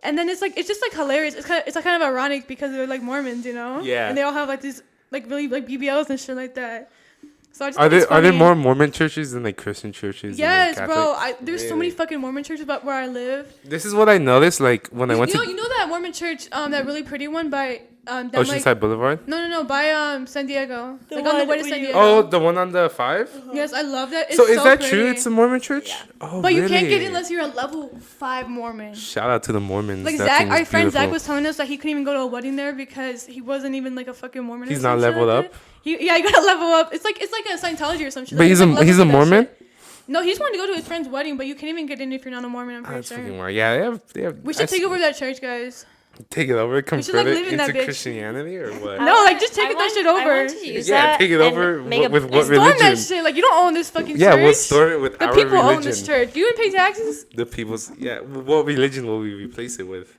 And then it's just like hilarious. It's kind of ironic because they're like Mormons, you know? Yeah. And they all have like these like really like BBLs and shit like that. So I just Are think it's there funny. more Mormon churches than like Christian churches? Yes, and, like, bro. Catholic? There's so many fucking Mormon churches about where I live. This is what I noticed. Like when I went You to know that Mormon church, that really pretty one by down Oceanside like Boulevard. no by San Diego, The like on the one way to where San you- Diego. Oh, the one on the 5. Yes, I love that. It's So is that pretty. true? It's a Mormon church. Yeah. Oh, But you can't get really? in unless you're a level 5 Mormon. Shout out to the Mormons. Like That Zach, thing is our friend Zach beautiful. was telling us that he couldn't even go to a wedding there because he wasn't even like a fucking Mormon. or He's some not shit leveled like up? that. He gotta level up. It's like a Scientology or some shit. But Like, he's there's, like, he's levels a to that Mormon. shit. No, he just wanted to go to his friend's wedding, but you can't even get in if you're not a Mormon. I'm pretty That's sure. fucking wild. Yeah, they have. We should take over that church, guys. Take it over, should, convert like, it live in that into bitch. Christianity or what? No, like just take that shit I over. want to use Yeah, that take it and over make a- with what Storm religion? that shit. Like you don't own this fucking Yeah, church. we'll store it with The our people religion. own this church. Do you even pay taxes? The people's what religion will we replace it with?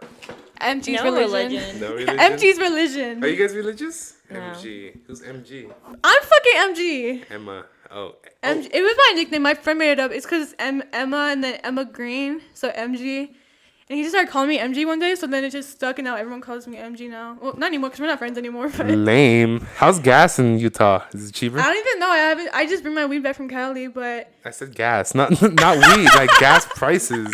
MG's No religion. religion. No religion. MG's religion. Are you guys religious? No. MG. Who's MG? I'm fucking MG. Emma. Oh. MG. It was my nickname. My friend made it up. It's because it's Emma and then Emma Green. So MG. And he just started calling me MG one day. So then it just stuck and now everyone calls me MG now. Well, not anymore because we're not friends anymore. But Lame. How's gas in Utah? Is it cheaper? I don't even know. I just bring my weed back from Cali. But I said gas, not weed. Like gas prices.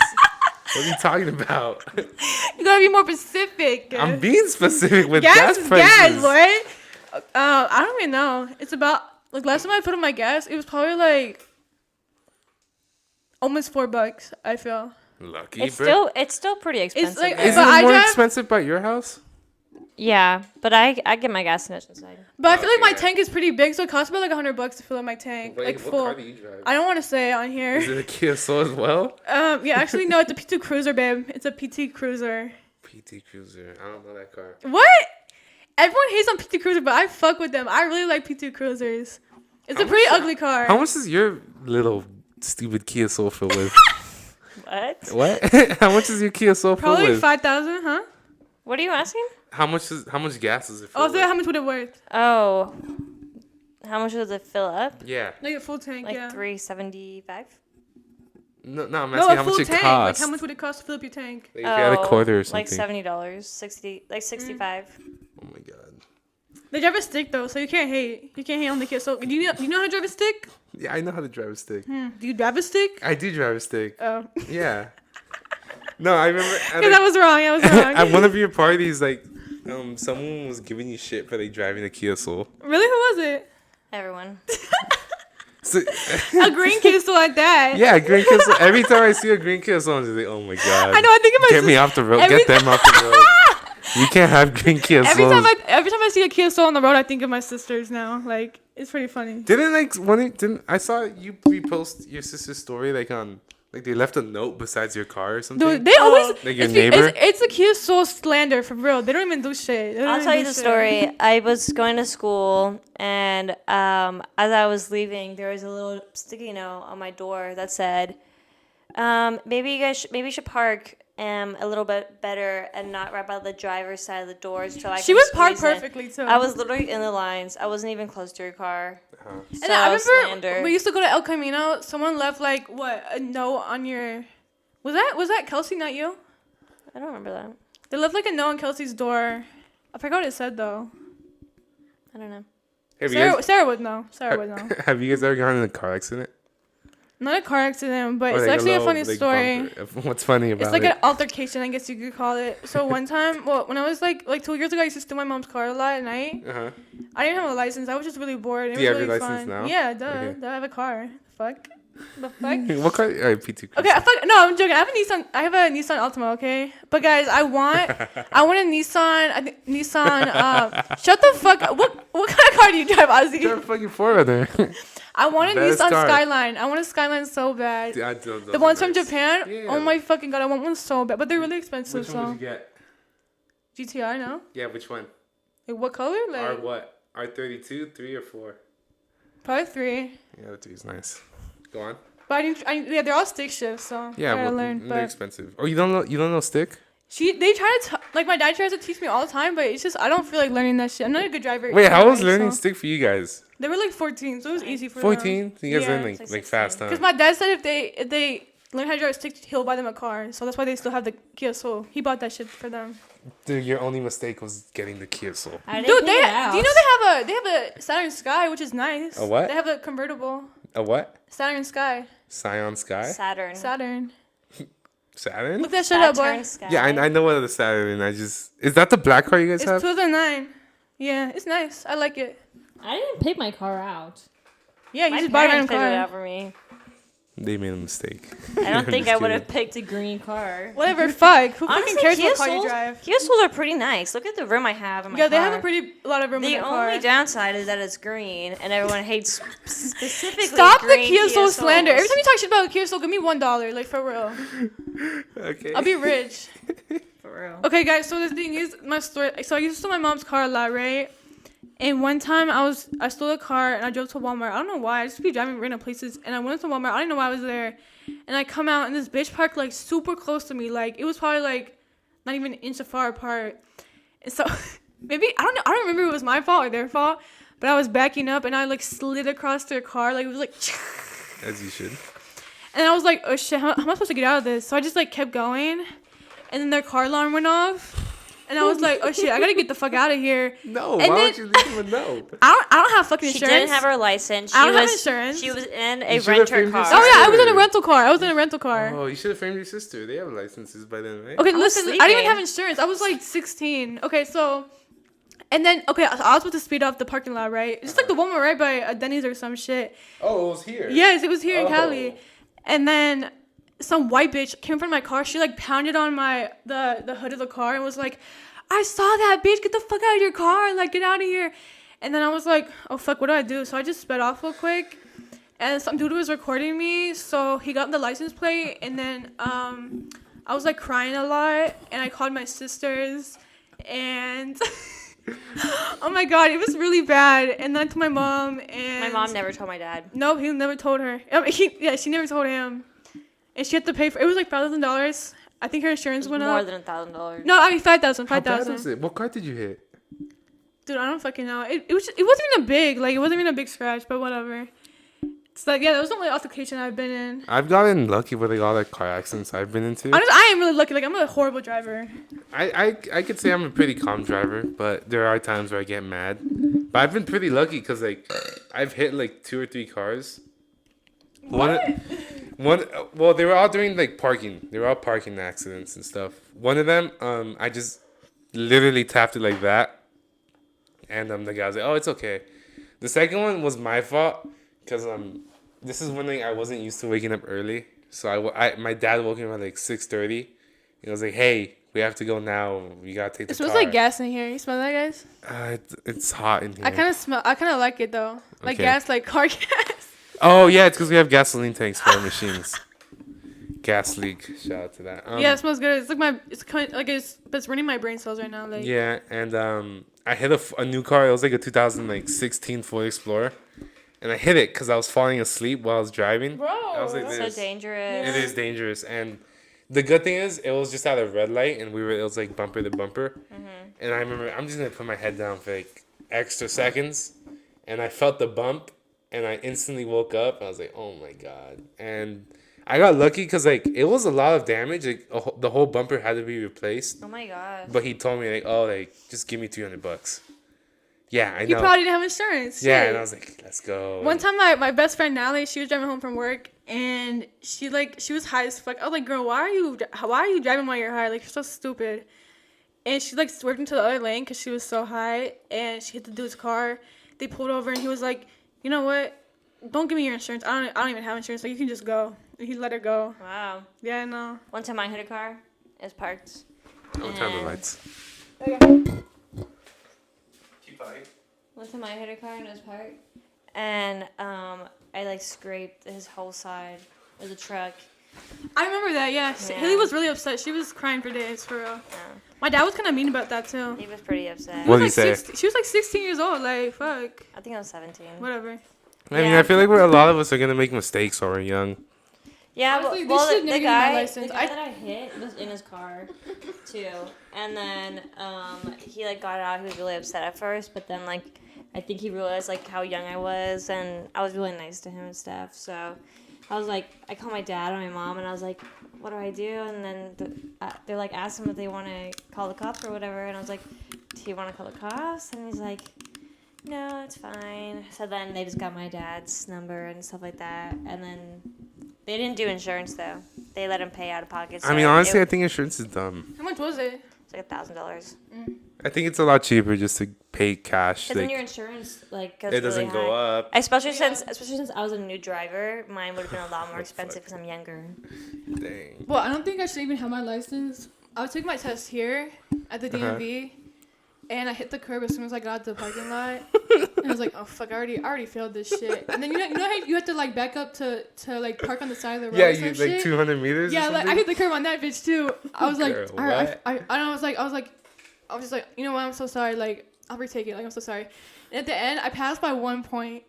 What are you talking about? you gotta be more specific. I'm being specific with gas gas is prices. gas, boy. I don't even know. It's about like last time I put in my gas, it was probably like almost $4. I feel. Lucky, It's bro. still pretty expensive. like- there. Is but it I more drive- expensive by your house? Yeah, but I get my gas in inside. But I feel like my Okay. tank is pretty big, so it costs me like $100 to fill up my tank, Wait, like what full. car do you drive? I don't want to say it on here. Is it a Kia Soul as well? Yeah, actually no, it's a P2 Cruiser, babe. It's a PT Cruiser. PT Cruiser. I don't know that car. What? Everyone hates on PT Cruiser, but I fuck with them. I really like PT Cruisers. It's a pretty ugly car. How much is your little stupid Kia Soul filled with? What? What? How much is your Kia Soul filled Probably with? 5,000, huh? What are you asking? How much gas is it Oh, filled so with? how much would it worth? Oh, how much does it fill up? Yeah. Like a full tank, Like yeah. 375. No, I'm No, asking a how full much it tank. costs. Like how much would it cost to fill up your tank? Like if you had a quarter or Like something. $70, 60, like 65. Oh my god. They drive a stick though, so you can't hate. You can't hate on the Kia. So do you know how to drive a stick? Yeah, I know how to drive a stick. Do you drive a stick? I do drive a stick. Oh, Yeah. No, I remember because I was wrong. I was wrong. at one of your parties, like, someone was giving you shit for like driving a Kia Soul. Really, who was it? Everyone. So, A green Kia Soul like that. yeah, green Kia Soul. Every time I see a green Kia Soul, I'm just like, oh my god. I know. I think of my Get me off the road. every Get them off the road. You can't have green Kia Every Souls. every time I see a Kia Soul on the road, I think of my sisters now. Like it's pretty funny. Didn't I saw you repost your sister's story like on like they left a note besides your car or something? Dude, they always Like your it's, neighbor? It's a Kia Soul slander for real. They don't even do shit. They don't I'll even tell you do the shit. story. I was going to school, and as I was leaving, there was a little sticky note on my door that said, "Maybe you should park a little bit better and not right by the driver's side of the doors so I She can was parked squeeze in." perfectly too. I was literally in the lines. I wasn't even close to your car. And So I remember slander. we used to go to El Camino. Someone left like a note on your. Was that Kelsey, not you? I don't remember that. They left like a note on Kelsey's door. I forgot what it said though. I don't know. Sarah would know. Sarah would know. Have you guys ever gotten in a car accident? Not a car accident, but Or, it's like, actually a little, funny like, story. bumper? What's funny about It's like it? an altercation, I guess you could call it. So one time, well, when I was like 2 years ago, I used to steal my mom's car a lot at night. Uh-huh. I didn't have a license. I was just really bored. It Do you was have really your license fun. now? Yeah, duh. Okay. Duh, I have a car. Fuck. The fuck? What car? Alright, P2. Okay, no, I'm joking. I have a Nissan Altima, okay? But guys, I want a Nissan. I think Nissan. Shut the fuck up. What kind of car do you drive, Ozzy? Drive a fucking 4Runner. I want a Best Nissan car. Skyline. I want a Skyline so bad. I don't know. The ones from Japan. Yeah. Oh my fucking god, I want one so bad, but they're really expensive. Which so one would you get? GTR, no? Yeah, which one? Like what color? Like R what? R32, 3 or 4? probably 3. Yeah, the 3 is nice. Go on. But yeah, they're all stick shifts, so Yeah, I gotta well, learn. they're But expensive. Oh, you don't know stick? they try to like my dad tries to teach me all the time, but it's just I don't feel like learning that shit. I'm not a good driver. Wait, how was anyway, learning so- stick for you guys? They were like 14, so it was easy for 14? So you guys Yeah. learn It's like like fast, huh? Because my dad said if they learn how to drive a stick, he'll buy them a car. So that's why they still have the Kia Soul. He bought that shit for them. Dude, your only mistake was getting the Kia Soul. Dude, do you know they have a Saturn Sky, which is nice. A what? They have a convertible A what? Saturn Sky. Scion Sky? Saturn. Saturn. Saturn? Look that shit up, boy. Saturn Sky. Yeah, I know what the Saturn. Is that the black car you guys It's have? 2009. Yeah, it's nice. I like it. I didn't pick my car out. Yeah, you My just buy a parents random picked it car. out for me. They made a mistake. I don't think just I would have kidding. picked a green car. Whatever, fuck. Who Honestly, fucking cares Kia what car you Souls- drive? Kia Souls are pretty nice. Look at the room I have in my Yeah, car. they have a lot of room in The the car. only downside is that it's green, and everyone hates specifically Stop the green Kia Soul Souls. slander. Every time you talk shit about a Kia Soul, give me $1, like for real. Okay. I'll be rich. For real. Okay, guys. So the thing is, my story. So I used to steal my mom's car a lot, right? And one time I stole a car and I drove to Walmart. I don't know why. I just be driving random places, and I went to Walmart. I didn't know why I was there. And I come out and this bitch parked like super close to me. Like it was probably like not even an inch far apart. And so maybe I don't know. I don't remember if it was my fault or their fault. But I was backing up and I like slid across their car. Like it was like. As you should. And I was like, oh shit, how am I supposed to get out of this? So I just like kept going. And then their car alarm went off. And I was like, oh shit, I gotta get the fuck out of here. No, And why then- would you leave him a note? I don't have fucking She insurance. didn't have her license. She I don't have was, insurance. She was in a You should've renter framed car. your Oh yeah, I was in a sister. rental car. I was in a rental car. Oh, you should have framed your sister. They have licenses by then, right? Okay, I was listen, I didn't even sleeping. have insurance. I was like 16. Okay, so, and then, okay, I was about to speed off the parking lot, right? It's just like the one right by a Denny's or some shit. Oh, it was here. Yes, it was here in Oh. Cali. And then some white bitch came in front of my car. She like pounded on the hood of the car and was like, I saw that bitch. Get the fuck out of your car. Like, get out of here. And then I was like, oh, fuck, what do I do? So I just sped off real quick. And some dude was recording me. So he got the license plate. And then I was, like, crying a lot. And I called my sisters. And... oh, my God. It was really bad. And then to my mom. And My mom never told my dad. No, he never told her. She never told him. And she had to pay for it. Was like $5,000. I think her insurance went More up. than $1,000. No, I mean 5,000. How bad was 5,000. it? What car did you hit? Dude, I don't fucking know. It wasn't even a big, like, it wasn't even a big scratch, but whatever. It's like, yeah, that was the only altercation I've been in. I've gotten lucky with like all the car accidents I've been into. I am really lucky. Like, I'm a horrible driver. I could say I'm a pretty calm driver, but there are times where I get mad. But I've been pretty lucky because like I've hit like 2 or 3 cars. Well, they were all doing like parking. They were all parking accidents and stuff. One of them, I just literally tapped it like that, and the guy was like, "Oh, it's okay." The second one was my fault because this is one thing I wasn't used to waking up early. So my dad woke me up at like 6:30. He was like, "Hey, we have to go now. You gotta take the It smells car." like gas in here. You smell that, guys? It's hot in here. I kind of like it though. Like Okay. gas, like car gas. Oh yeah, it's because we have gasoline tanks for our machines. Gas leak. Shout out to that. Yeah, it smells good. It's like it's running my brain cells right now. Like, Yeah, and I hit a new car. It was like a 2016 Ford Explorer, and I hit it because I was falling asleep while I was driving. bro. I was like, So this. dangerous. It is dangerous, and the good thing is it was just at a red light, and it was like bumper to bumper. And I remember I'm just gonna put my head down for like extra seconds, and I felt the bump, and I instantly woke up. I was like, oh my god, and I got lucky because like it was a lot of damage. Like the whole bumper had to be replaced. Oh my god. But he told me like, oh, like just give me $300. Yeah, I know. You probably didn't have insurance. Yeah, Shit. and I was like, let's go. One time, my best friend Natalie, she was driving home from work, and she was high as fuck. I was like, girl, why are you driving while you're high? Like, you're so stupid. And she like swerved into the other lane because she was so high, and she hit the dude's car. They pulled over, and he was like, you know what? Don't give me your insurance. I don't even have insurance. Like, you can just go. And he let her go. Wow. Yeah, I know. One time I hit a car. It was parked. Don't turn the and- lights. Okay. Keep fighting. One time I hit a car in his park, and I like scraped his whole side of the truck. I remember that. Yeah. Yeah. Haley was really upset. She was crying for days, for real. Yeah. My dad was kind of mean about that too. He was pretty upset. What did he Like say? She was like 16 years old. Like, fuck. I think I was 17. Whatever. I mean, Yeah. I feel like a lot of us are gonna make mistakes while we're young. Yeah, Honestly, well, they should the never give me my guy license. that I hit was in his car, too. And then he like got out. He was really upset at first, but then like I think he realized like how young I was, and I was really nice to him and stuff. So I was like, I called my dad and my mom, and I was like, what do I do? And then they're like, ask him if they want to call the cops or whatever. And I was like, do you want to call the cops? And he's like, no, it's fine. So then they just got my dad's number and stuff like that. And then they didn't do insurance though. They let him pay out of pocket. So I mean, honestly, I it think insurance is dumb. How much was it? was like $1,000. I think it's a lot cheaper just to pay cash. Because then Like, your insurance like goes it doesn't really go high. up. Especially since I was a new driver, mine would have been a lot more expensive because I'm younger. Dang. Well, I don't think I should even have my license. I would take my test here at the DMV, and I hit the curb as soon as I got out the parking lot. And I was like, oh fuck, I already failed this shit. And then you know how you have to like back up to like park on the side of the road. Yeah, or some you shit? like 200 meters. Yeah, or like I something? hit the curb on that bitch too. I was like, Girl, I was just like, you know what? I'm so sorry. Like, I'll retake it. Like, I'm so sorry. And at the end, I passed by 1 point.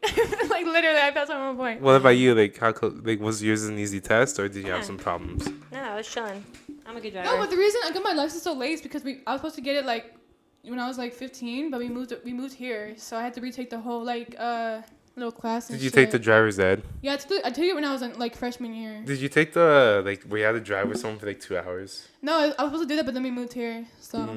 Like literally, I passed by 1 point. What about you? Like, was yours an easy test, or did you have Yeah. some problems? No, I was chilling. I'm a good driver. No, but the reason I got my license so late is because I was supposed to get it like when I was like 15, but we moved here, so I had to retake the whole like little class. And Did you take the shit. driver's ed? Yeah, I took it when I was in like freshman year. Did you take the like where you had to drive with someone for like 2 hours? No, I was supposed to do that, but then we moved here, so.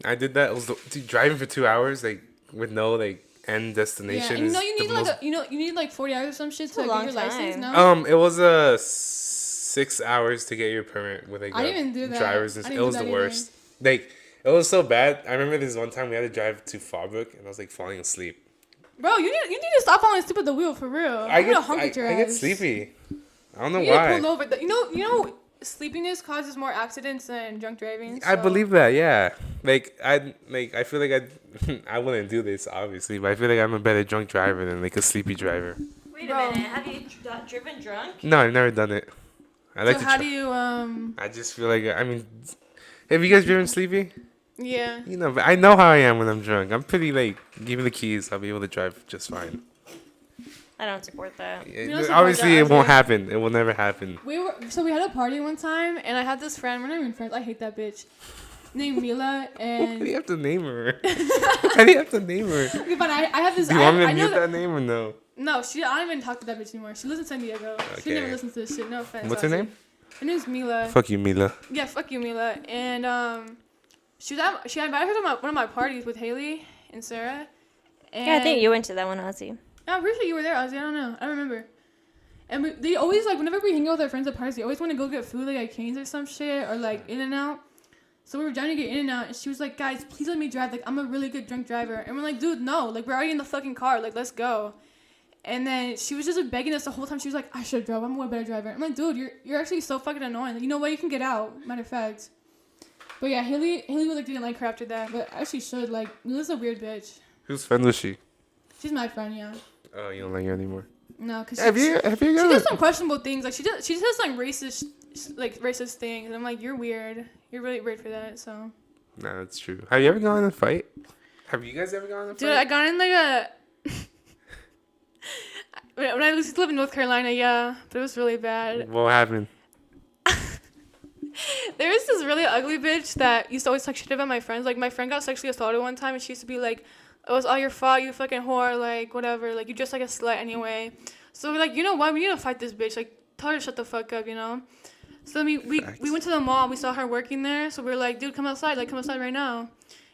I did that. It was driving for 2 hours like with no like end Yeah, destination. and you know is you the need most- you need like 40 hours or some shit a to like, long get your license. time. No. It was 6 hours to get your permit with like I didn't even do that. driver's. I It didn't do was that the either. worst. Like it was so bad. I remember this one time we had to drive to Fallbrook and I was like falling asleep. Bro, you need to stop falling asleep at the wheel for real. I I'm get gonna honk at your I get ass. sleepy. I don't know You why. need to pull over. You know sleepiness causes more accidents than drunk driving. I so- believe that. Yeah. I feel like I wouldn't do this obviously, but I feel like I'm a better drunk driver than like a sleepy driver. Wait Bro. a minute. Have you driven drunk? No, I've never done it. I like So to how try. do you I just feel like have you guys driven sleepy? Yeah. You know, but I know how I am when I'm drunk. I'm pretty like, give me the keys, I'll be able to drive just fine. I don't support that. don't support Obviously, that it won't either. happen. It will never happen. We had a party one time, and I had this friend. We're not even friends. I hate that bitch. Named Mila, Why do and you have to name her? Why do you have to name her? okay, but I have this. Do you want me I to know mute that name or no? No, I don't even talk to that bitch anymore. She lives in San Diego. She Okay. never listens to this shit. No offense. What's her Ozzy. name? Her name's Mila. Fuck you, Mila. Yeah, fuck you, Mila. And she invited her to one of my parties with Haley and Sarah. And Yeah, I think you went to that one, Ozzy. I'm pretty sure you were there, Ozzy. I don't know. I don't remember. And they always, like, whenever we hang out with our friends at parties, they always want to go get food, like, at Cane's or some shit, or, like, In-N-Out. So we were trying to get In-N-Out, and she was like, guys, please let me drive. Like, I'm a really good drunk driver. And we're like, dude, no. Like, we're already in the fucking car. Like, let's go. And then she was just, like, begging us the whole time. She was like, I should have drove. I'm a way better driver. I'm like, dude, you're actually so fucking annoying. Like, you know what? You can get out, matter of fact. But, yeah, Haley was, like, didn't like her after that. But I actually should. Like, Lila's a weird bitch. Whose friend was she? She's my friend, yeah. Oh, you don't like her anymore. No, because Have you she got does some questionable things. Like she just says like racist things. And I'm like, you're weird. You're really weird for that. So. Nah, that's true. Have you ever gone in a fight? Have you guys ever gone in a fight? Dude, I got in like a. When I used to live in North Carolina, yeah, but it was really bad. What happened? There was this really ugly bitch that used to always talk shit about my friends. Like my friend got sexually assaulted one time, and she used to be like, "It was all your fault, you fucking whore, like whatever, like you just like a slut anyway." So we're like, you know what? We need to fight this bitch. Like tell her to shut the fuck up, you know. So we went to the mall. We saw her working there. So we were like, dude, come outside. Like come outside right now.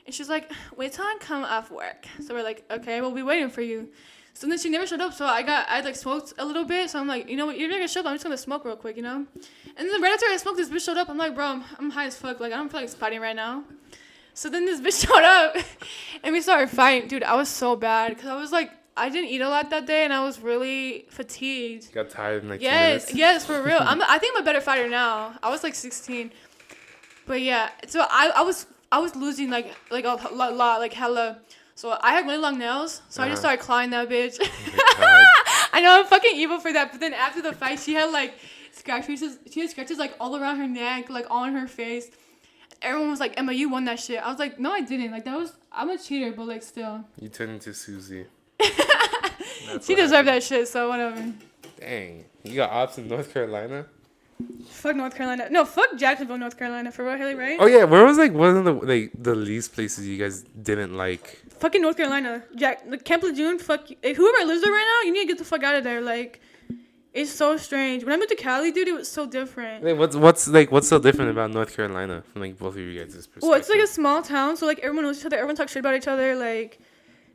And she's like, wait till I come off work. So we're like, okay, we'll be waiting for you. So then she never showed up. So I like smoked a little bit. So I'm like, you know what? You're not gonna show up. I'm just gonna smoke real quick, you know. And then right after I smoked, this bitch showed up. I'm like, bro, I'm high as fuck. Like I don't feel like fighting right now. So then this bitch showed up, and we started fighting. Dude, I was so bad because I was like, I didn't eat a lot that day, and I was really fatigued. You got tired in like 2 Yes, minutes? yes, for real. I think I'm a better fighter now. I was like 16, but yeah. So I was losing like a lot, like hella. So I had really long nails, so I just started clawing that bitch. Oh my God. I know I'm fucking evil for that, but then after the fight, she had like scratches. She had scratches like all around her neck, like all on her face. Everyone was like, Emma, you won that shit. I was like, no, I didn't. Like, I'm a cheater, but like, still. You turned into Susie. She deserved that shit, so whatever. Dang. You got ops in North Carolina? Fuck North Carolina. No, fuck Jacksonville, North Carolina. For real, Haley, right? Oh, yeah. Where was like one of the least places you guys didn't like? Fucking North Carolina. Camp Lejeune, fuck you. Whoever lives there right now, you need to get the fuck out of there. Like, it's so strange. When I moved to Cali, dude, it was so different. Like, what's so different about North Carolina from like both of you guys' perspective? Well, it's like a small town, so like everyone knows each other. Everyone talks shit about each other. Like,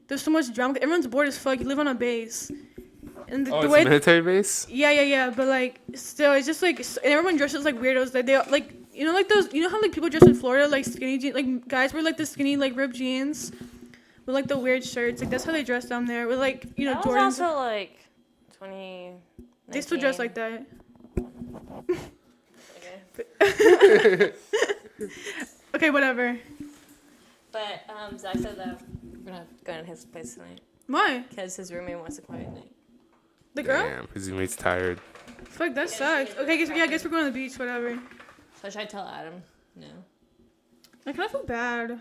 there's so much drama. Everyone's bored as fuck. You live on a base, and the it's way a military base? yeah. But like, still, it's just like, and everyone dresses like weirdos. Like they like, you know, like those. You know how like people dress in Florida, like skinny jeans. Like guys wear like the skinny like ripped jeans, with like the weird shirts. Like that's how they dress down there. With like, you know, That Jordans. was also like 20. They still dress like that. Okay. Okay, whatever. But Zach said that we're not going to his place tonight Why? because his roommate wants a quiet night. The girl? Damn, his roommate's tired. Fuck, that sucks. Okay, I guess we're going to the beach, whatever. So should I tell Adam? No. I kind of feel bad.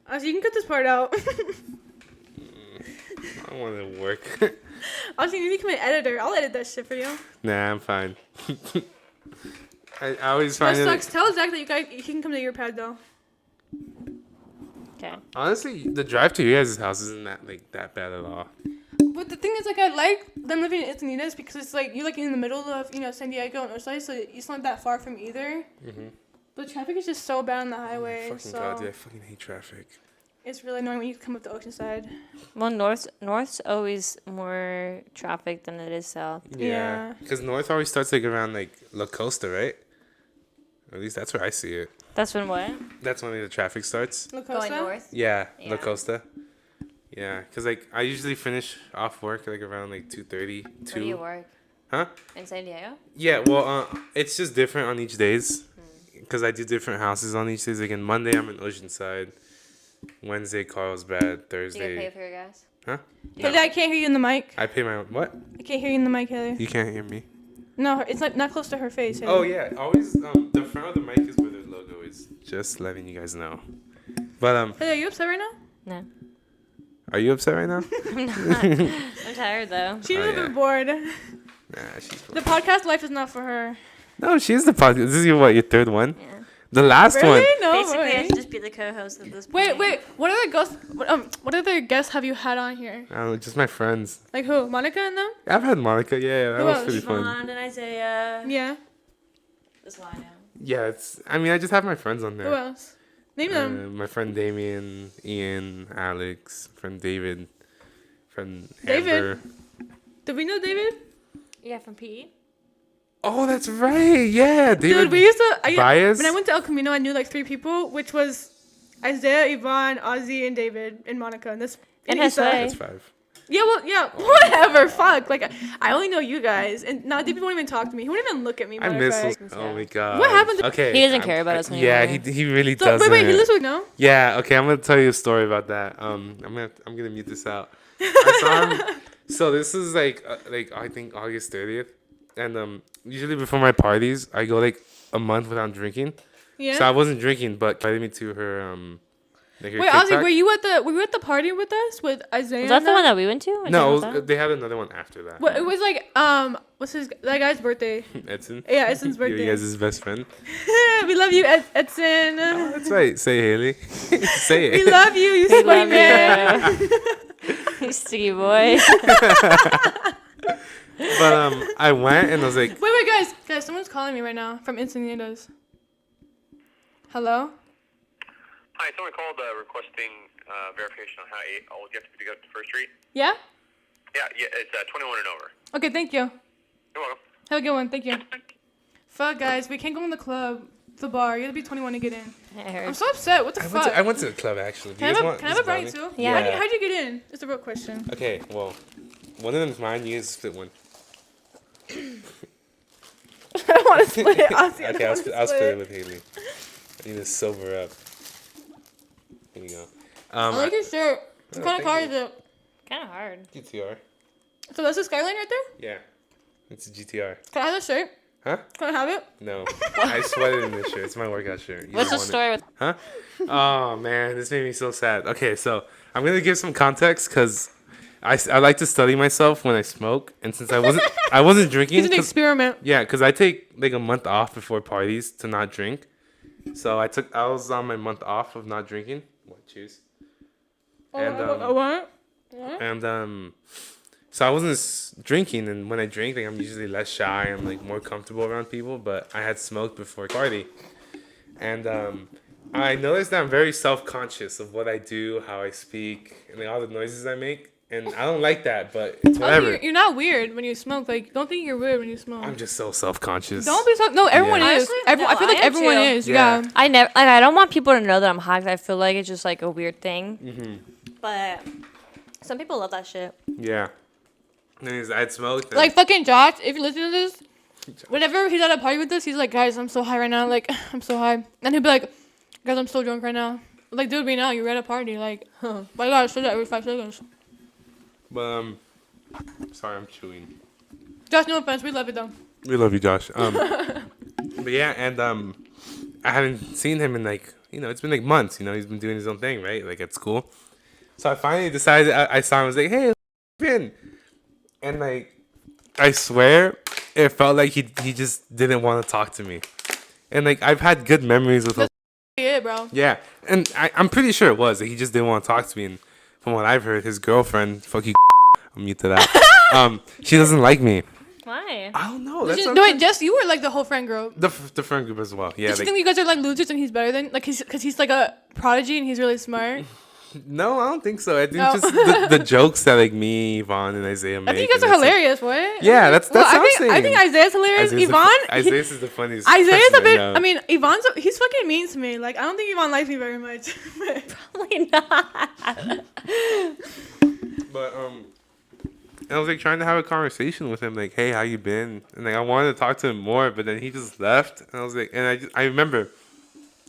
Actually, you can cut this part out. I don't want to work. Actually, you need to become an editor. I'll edit that shit for you. Nah, I'm fine. I always That find it. sucks. Tell Zach that you can come to your pad, though. Okay. Honestly, the drive to your guys' house isn't that bad at all. But the thing is, like, I like them living in Encinitas because it's, like, you're, like, in the middle of, you know, San Diego and Oceanside, so it's not that far from either. Mm-hmm. But traffic is just so bad on the highway, Fucking so God, dude, I fucking hate traffic. it's really annoying when you come up to Oceanside. Well, north's always more traffic than it is south. Yeah. Because north always starts like around like La Costa, right? At least that's where I see it. That's when what? That's when the traffic starts. La Costa? Going north? Yeah, La Yeah. Costa. Yeah, because like I usually finish off work like around like 2:30. Where do you work? Huh? In San Diego? Yeah, well, it's just different on each days. Because I do different houses on each days. Like, Monday, I'm in Oceanside. Wednesday, Carlsbad. Do you get paid Thursday. for your gas? Huh? Haley, I can't hear you in the mic. I pay my... What? I can't hear you in the mic, Haley. You can't hear me? No, it's not close to her face. Haley. Oh, yeah. Always, the front of the mic is where the logo is. Just letting you guys know. But, Haley, are you upset right now? No. are you upset right now? I'm not. I'm tired, though. She's Oh, a yeah. bit bored. Nah, she's... The podcast life is not for her. No, she's the podcast. This is your third one? Yeah. The last Really? one. No Basically, I way. should just be the co-host of this point. Wait. What other guests have you had on here? I don't know, just my friends. Like who? Monica and them? I've had Monica. Yeah, that Who was else? pretty fun. Yvonne and Isaiah. Yeah. That's all I know. Yeah, I just have my friends on Who there. else? Name them. My friend Damien, Ian, Alex, friend David, friend David? Amber. Did we know David? Yeah, from PE. Oh, that's right. Yeah, David. Dude, we used to. Bias? When I went to El Camino, I knew like 3 people, which was Isaiah, Yvonne, Ozzy, and David, and Monica. And this. And Issa. Jose. That's 5. Yeah, well, yeah, whatever. Fuck. Like, I only know you guys, and now David won't even talk to me. He won't even look at me. I matter miss of those. fact. Oh my god. What happened to- Okay. He doesn't care about us Yeah, anymore. he really So, doesn't. wait, he lives with no? Yeah. Okay, I'm gonna tell you a story about that. I'm gonna mute this out. I saw him. So this is like I think August 30th, and usually before my parties I go like a month without drinking. Yeah. So I wasn't drinking, but invited me to her like her Wait, Ozzy, kickback. were you at the party with us with Isaiah? Was that and the one them? that we went to? Or No, something like they had another one after that. Well, it was like what's that guy's birthday? Edson. Yeah, Edson's You birthday. guys his best friend. We love you, Edson. Oh, that's right. Say Haley. Say We it. love you, you We sweet love man. you. You sticky boy. But I went and I was like, Wait, guys, someone's calling me right now from Encinitas. Hello. Hi, someone called requesting verification on how old you have to be to go to First Street. Yeah. Yeah, it's 21 and over. Okay, thank you. You're welcome. Have a good one. Thank you. Fuck, guys, we can't go in the club, the bar. You have to be 21 to get in. I I'm heard. so upset. What the fuck? I went to the club actually. Do Can I you guys have want can I have this a brownie brownie? too? Yeah. How'd you get in? It's a real question. Okay, well, one of them's mine. You guys split one. I don't want to split it. Honestly, Okay, I'll split it with Haley. I need to sober up. Here you go. I like your shirt. What kind of car thank is it? Kind of hard. GTR. So that's the Skyline right there? Yeah, it's a GTR. Can I have the shirt? Huh? Can I have it? No, I sweated in this shirt. It's my workout shirt. You What's the don't want it. story with? Huh? Oh man, this made me so sad. Okay, so I'm gonna give some context because I like to study myself when I smoke, and since I wasn't drinking. It's an experiment. Yeah, because I take like a month off before parties to not drink. So I was on my month off of not drinking. What? Cheers. What? And so I wasn't drinking, and when I drink, like I'm usually less shy. I'm like more comfortable around people. But I had smoked before party, and I noticed that I'm very self-conscious of what I do, how I speak, and like all the noises I make. And I don't like that, but it's whatever. You're not weird when you smoke. Like, don't think you're weird when you smoke. I'm just so self-conscious. Don't be so. No, everyone Yeah. is. Honestly, I no, feel like I am everyone too. is. Yeah. Yeah. I never like. I don't want people to know that I'm high 'cause I feel like it's just like a weird thing. Mm-hmm. But some people love that shit. Yeah. Anyways, I'd smoked. and- Like fucking Josh, if you listen to this, whenever he's at a party with us, he's like, guys, I'm so high right now. Like, I'm so high. And he'll be like, guys, I'm so drunk right now. Like, dude, we know you're at a party. Like, but I gotta say that every 5 seconds. But sorry, I'm chewing. Josh, no offense, we love it though. We love you, Josh. But yeah, and I haven't seen him in like it's been like months. He's been doing his own thing, right? Like at school. So I finally decided. I saw him. I was like, hey, in, and like I swear, it felt like he just didn't want to talk to me, and like I've had good memories with him. Yeah, bro. Yeah, and I'm pretty sure it was. Like, he just didn't want to talk to me. And from what I've heard, his girlfriend, fuck you, I'm mute to that. She doesn't like me. Why? I don't know. That's No, wait, Jess, you were like the whole friend group. the friend group as well. Yeah. Did you Like, think you guys are like losers and he's better than because he's like a prodigy and he's really smart? no, I don't think so. I think No. just the jokes that like me, Yvonne, and Isaiah make. I think you guys and are it's, like- hilarious. What? Yeah, that's Well, what I'm saying. I think Isaiah's hilarious. Isaiah's Yvonne. Isaiah's is the funniest. Isaiah's a person bit. know. I mean, Yvonne's. He's fucking mean to me. Like, I don't think Yvonne likes me very much. Probably not. But And I was like trying to have a conversation with him, like, "Hey, how you been?" And like I wanted to talk to him more, but then he just left. And I was like, I remember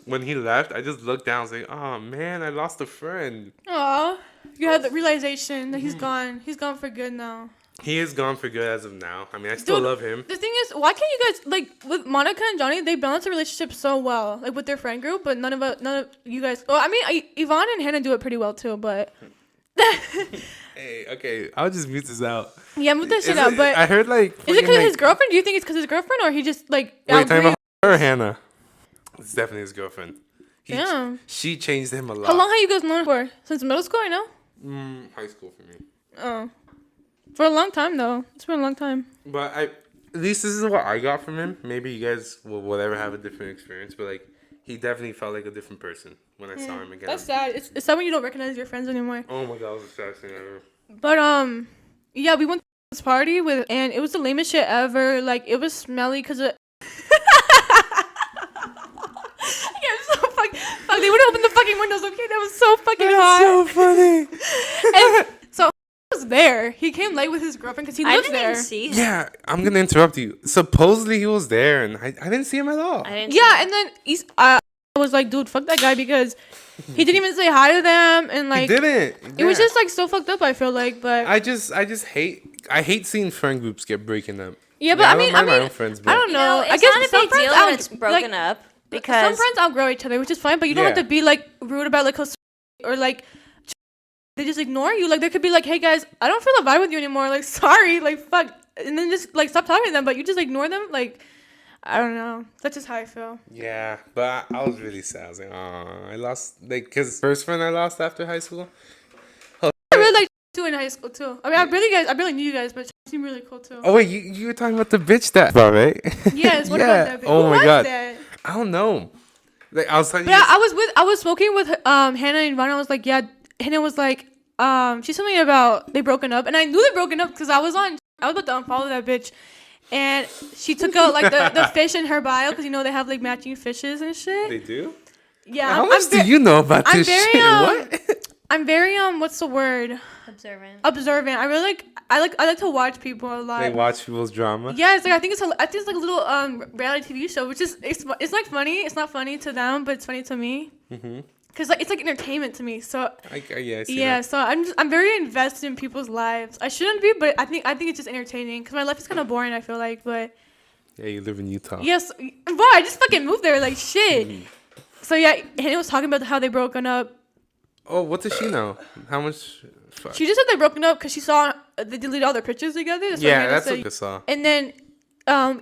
when he left, I just looked down. I was like, "Oh man, I lost a friend." Aw. You had the realization that he's gone. He's gone for good now. He is gone for good as of now. I mean, I still Dude, love him. The thing is, why can't you guys like with Monica and Johnny? They balance the relationship so well, like with their friend group. But none of you guys. Well, I mean, Yvonne and Hannah do it pretty well too. But Hey, okay, I'll just mute this out. yeah, move that shit Is out. it- But I heard like. is it fucking, because of like- his girlfriend? Do you think it's because his girlfriend, or he just like Wait, talking outgrew? about her or Hannah? It's definitely his girlfriend. Yeah. She changed him a lot. How long have you guys known for? Since middle school, I know. High school for me. Oh, for a long time though. It's been a long time. But at least this is what I got from him. Maybe you guys will whatever have a different experience, but like he definitely felt like a different person when I saw him again. That's sad. It's sad when you don't recognize your friends anymore. Oh my god, it was the saddest thing ever. But yeah, we went to this party and it was the lamest shit ever. Like it was smelly because it. Yeah, I'm so fuck. They would open the fucking windows. Okay, that was so fucking hot. So funny. And so was there. He came late with his girlfriend because he I lives didn't there. even see him. Yeah, I'm gonna interrupt you. Supposedly he was there, and I didn't see him at all. I didn't see Yeah, him. and then I was like, dude, fuck that guy because he didn't even say hi to them and like He didn't. it was Yeah. just like so fucked up. I feel like, but I just hate seeing friend groups get breaking up. yeah, but Yeah, I don't mean, mind my own friends, but I don't You know. know, I it's guess not a some big friends deal out- when it's broken up some because friends outgrow each other, which is fine. But you don't have Yeah. to be like rude about like or like they just ignore you. Like they could be like, hey guys, I don't feel the vibe with you anymore. Like sorry, like fuck, and then just like stop talking to them. But you just ignore them. Like I don't know. That's just how I feel. Yeah, but I was really sad. I was like, oh, I lost, like, cause first friend I lost after high school. I really like too in high school too. I mean, I really knew you guys, but you seem really cool too. Oh wait, you were talking about the bitch that, bro, right? Yes. What Yeah. about that? Bitch? Oh Who my was God. that? I don't know. Like I was telling But you. I was smoking with Hannah and Ivana. I was like, yeah. Hannah was like, she told me about they broken up, and I knew they broken up because I was about to unfollow that bitch, and she took out like the fish in her bio because you know they have like matching fishes and shit. They do. Yeah. How much do you know about I'm this very, shit? What? I'm very what's the word? observant. Observant. I really like to watch people a lot. They watch people's drama. Yeah, it's like I think it's like a little reality TV show, which is it's like funny. It's not funny to them, but it's funny to me. Cause like it's like entertainment to me. So Yeah, I see yeah, that. so I'm very invested in people's lives. I shouldn't be, but I think it's just entertaining. Cause my life is kind of boring. I feel like, but Yeah, you live in Utah. yes, bro, I just fucking moved there like shit. So yeah, Hannah was talking about how they broken up. Oh, what does she know? How much? Fuck. She just said they broken up because she saw they deleted all their pictures together. That's what Yeah, Hannah that's said. what I saw. And then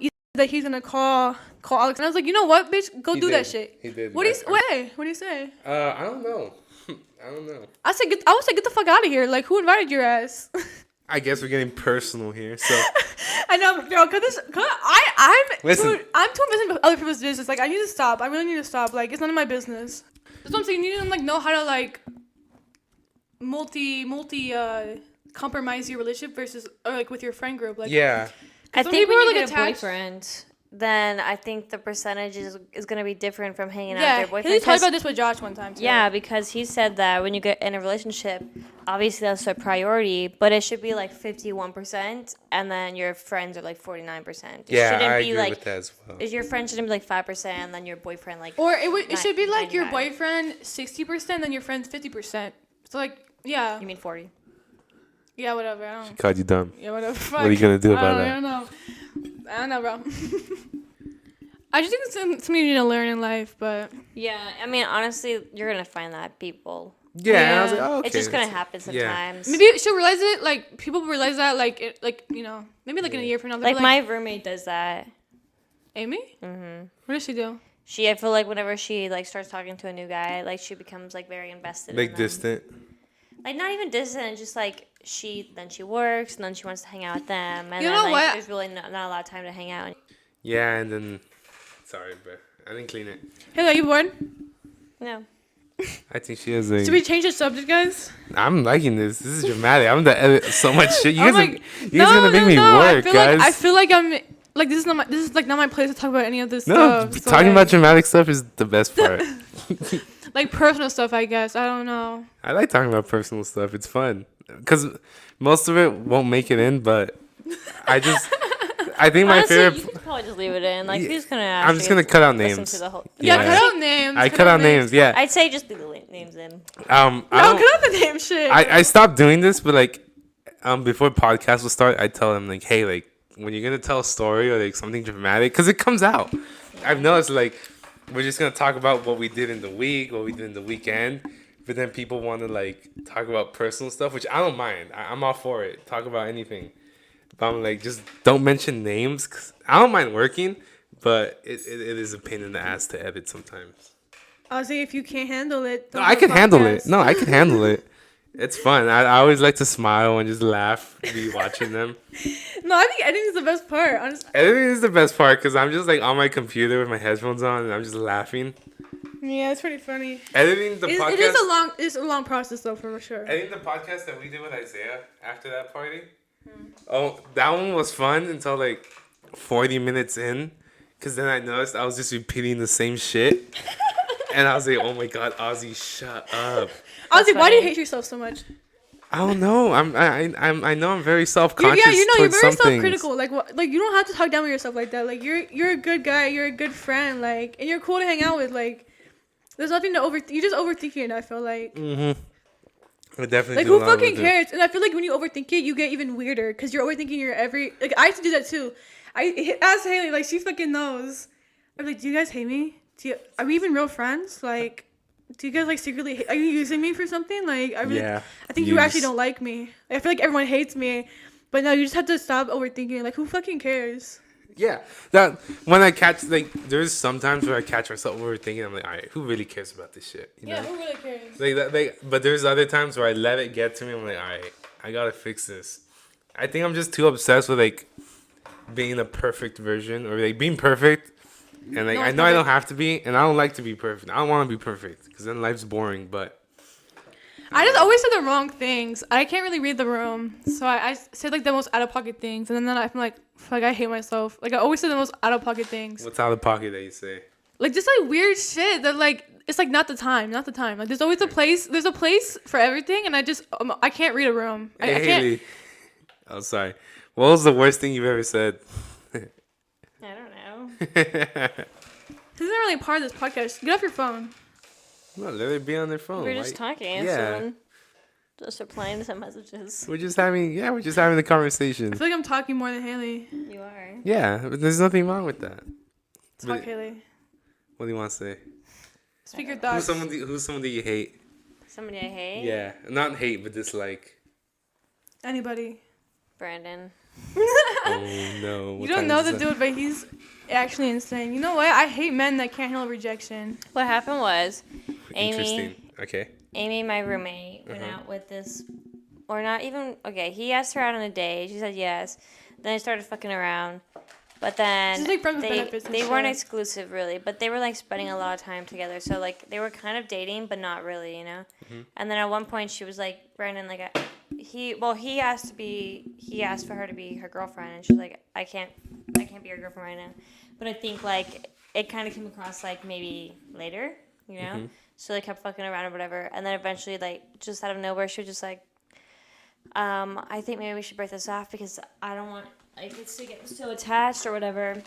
he said that he's gonna call Alex, and I was like, you know what, bitch, go He do that did. shit. He did. What do you say? I don't know. I don't know. I would say get the fuck out of here. Like, who invited your ass? I guess we're getting personal here. So I know, girl, Listen. I'm too busy with other people's business. Like, I need to stop. I really need to stop. Like, it's none of my business. That's what I'm saying. You need to like know how to like multi compromise your relationship versus or like with your friend group. Like, yeah, I some think people when are, you like, get a attached. boyfriend, then I think the percentage is going to be different from hanging out yeah. with their He boyfriend. talked 'cause- about this with Josh one time. Too. Yeah, because he said that when you get in a relationship, obviously that's a priority, but it should be like 51%, and then your friends are like 49%. It yeah, shouldn't I be agree like with that as well. your friend shouldn't be like 5%, and then your boyfriend like. Or it should be like your 99. boyfriend 60%, then your friends 50%. So like yeah. You mean 40? Yeah, whatever. I don't. God, you dumb. Yeah, whatever. What are you gonna do about I that? don't know. I don't know, bro. I just think it's something you need to learn in life, but Yeah, I mean honestly, you're gonna find that people. Yeah, and I was like, Yeah. oh, okay. It's just gonna that's- happen yeah. sometimes. maybe she'll realize it. Like people will realize that, like you know, maybe like in a year from now. they'll Like be my roommate does that. Amy. What does she do? I feel like whenever she like starts talking to a new guy, like she becomes like very invested. Like in them. distant. Like not even distant, just like she works and then she wants to hang out with them, and You then know like what? there's really not a lot of time to hang out. Yeah, and then sorry, bro, I didn't clean it. Hey, are you bored? No. I think she has a. Should we change the subject, guys? I'm liking this. This is dramatic. I'm gonna edit so much shit. You Oh guys, my- you guys gonna make me I work, feel guys. Like, I feel like I'm like this is like not my place to talk about any of this no, stuff. So, talking like, about dramatic stuff is the best part. like personal stuff, I guess. I don't know. I like talking about personal stuff. It's fun. because most of it won't make it in. But I think my Honestly, favorite. you could probably just leave it in. Like, Yeah, who's gonna? I'm just actually gonna cut out listen names. To the whole, Yeah, Yeah. cut out names. I cut out names. Yeah. I'd say just leave the names in. I No, don't. cut out the name shit. I stopped doing this, but like, before podcasts will start, I tell them like, hey, like, when you're gonna tell a story or like something dramatic, because it comes out. I've noticed like, we're just gonna talk about what we did in the week, what we did in the weekend, but then people want to like talk about personal stuff, which I don't mind. I'm all for it. Talk about anything, but I'm like, just don't mention names. 'Cause I don't mind working, but it is a pain in the ass to edit sometimes. Ozzy, if you can't handle it, No, don't I do a can handle it. podcast. No, I can handle it. It's fun. I always like to smile and just laugh, be watching them. No, I think editing is the best part. Honestly. Editing is the best part because I'm just like on my computer with my headphones on and I'm just laughing. Yeah, it's pretty funny. Editing the podcast. It's a long process though, for sure. Editing the podcast that we did with Isaiah after that party. Oh, that one was fun until like 40 minutes in, because then I noticed I was just repeating the same shit, and I was like, "Oh my god, Ozzy, shut up." Ozzy, why do you funny. hate yourself so much? I don't know. I know I'm very self-conscious. You're towards very some things. self-critical. Like what? Like you don't have to talk down with yourself like that. Like you're a good guy. You're a good friend. Like and you're cool to hang out with. Like there's nothing to you're just overthinking it. I feel like. I definitely Like do a who lot with fucking it. cares? And I feel like when you overthink it, you get even weirder because you're overthinking your every. Like I used to do that too. I asked Haley, like she fucking knows. I'm like, do you guys hate me? Are we even real friends? Like, do you guys like secretly? Are you using me for something? Like, I think you actually don't like me. I feel like everyone hates me, but no, you just have to stop overthinking. Like, who fucking cares? Yeah, that when I catch like, there's sometimes where I catch myself overthinking. I'm like, all right, who really cares about this shit? You know? who really cares? Like that, like, but there's other times where I let it get to me. I'm like, all right, I gotta fix this. I think I'm just too obsessed with like being a perfect version or like being perfect, and like No I one's know I don't perfect. have to be, and I don't like to be perfect. I don't want to be perfect because then life's boring. But I just always say the wrong things. I can't really read the room, so I say like the most out of pocket things, and then I'm like, fuck, I hate myself. Like I always say the most out of pocket things. what's out of pocket that you say? Like just like weird shit that like it's like not the time. Like there's always a place. There's a place for everything, and I can't read a room. I can't. Haley. Oh, sorry. What was the worst thing you've ever said? I don't know. This isn't really part of this podcast. Get off your phone. No, let it be on their phone. We're just Like, talking. yeah. Someone just replying to some messages. We're just having the conversation. I feel like I'm talking more than Haley. You are. Yeah, but there's nothing wrong with that. Talk, But- Haley. What do you want to say? Speak your Who's thoughts. someone that you hate? Somebody I hate. Yeah, not hate, but dislike. Anybody. Brandon. Oh no! You What don't kind know of the dislike? dude, but he's actually insane. You know what? I hate men that can't handle rejection. What happened was, Interesting. Okay. Amy, my roommate, went out with this, or not even. Okay, he asked her out on a date. She said yes. Then they started fucking around. But then She's like friends with they, benefits and they weren't shit. exclusive really, but they were like spending a lot of time together. So like they were kind of dating, but not really, you know. And then at one point she was like, Brandon, like he asked for her to be her girlfriend, and she's like, I can't be your girlfriend right now. But I think like it kind of came across like maybe later, you know. So they kept fucking around or whatever, and then eventually like just out of nowhere she was just like, I think maybe we should break this off because I don't want like it's to get so attached or whatever,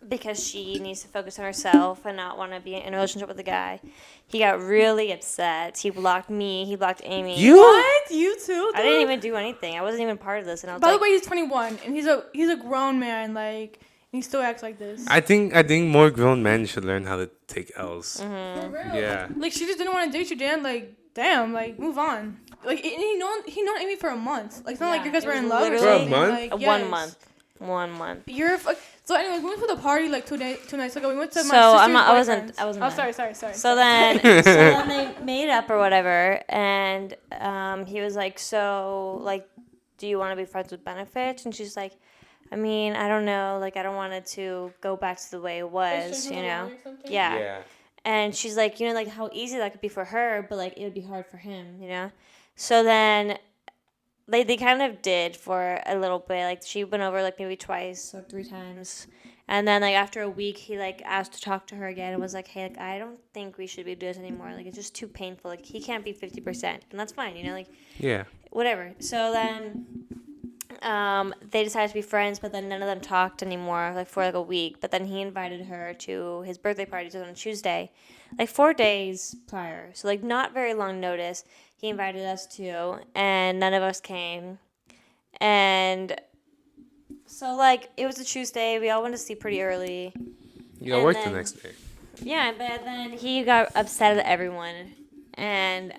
because she needs to focus on herself and not want to be in a relationship with a guy. He got really upset. He blocked me. He blocked Amy. What? You too? I didn't even do anything. I wasn't even part of this. And I was By like, the way, he's 21 and he's a grown man. Like he still acts like this. I think more grown men should learn how to take L's. For real. Yeah. Like she just didn't want to date you, Dan. Like damn. Like move on. Like and he known Amy for a month. Like it's not like you guys it were was in love or literally something. For a month? Like, 1 yes. month. 1 month. You're so anyways, we went to the party like 2 nights ago. We went to my So, sister's I'm not- I boyfriend's. wasn't Oh, there. sorry. So then they made up or whatever, and he was like, so, like, do you want to be friends with benefits? And she's like, I mean, I don't know. Like, I don't want it to go back to the way it was, you know? Yeah. Yeah. And she's like, you know, like, how easy that could be for her, but, like, it would be hard for him, you know? So then they kind of did for a little bit. Like, she went over, like, maybe twice or 3 times. And then, like, after a week, he, like, asked to talk to her again and was like, hey, like, I don't think we should be doing this anymore. Like, it's just too painful. Like, he can't be 50%. And that's fine, you know? Like, Yeah. whatever. So then they decided to be friends, but then none of them talked anymore, like for like a week. But then he invited her to his birthday party on Tuesday, like 4 days prior. So like not very long notice. He invited us to, and none of us came. And so like it was a Tuesday. We all went to sleep pretty early. You got And work the then- next day. Yeah, but then he got upset at everyone. And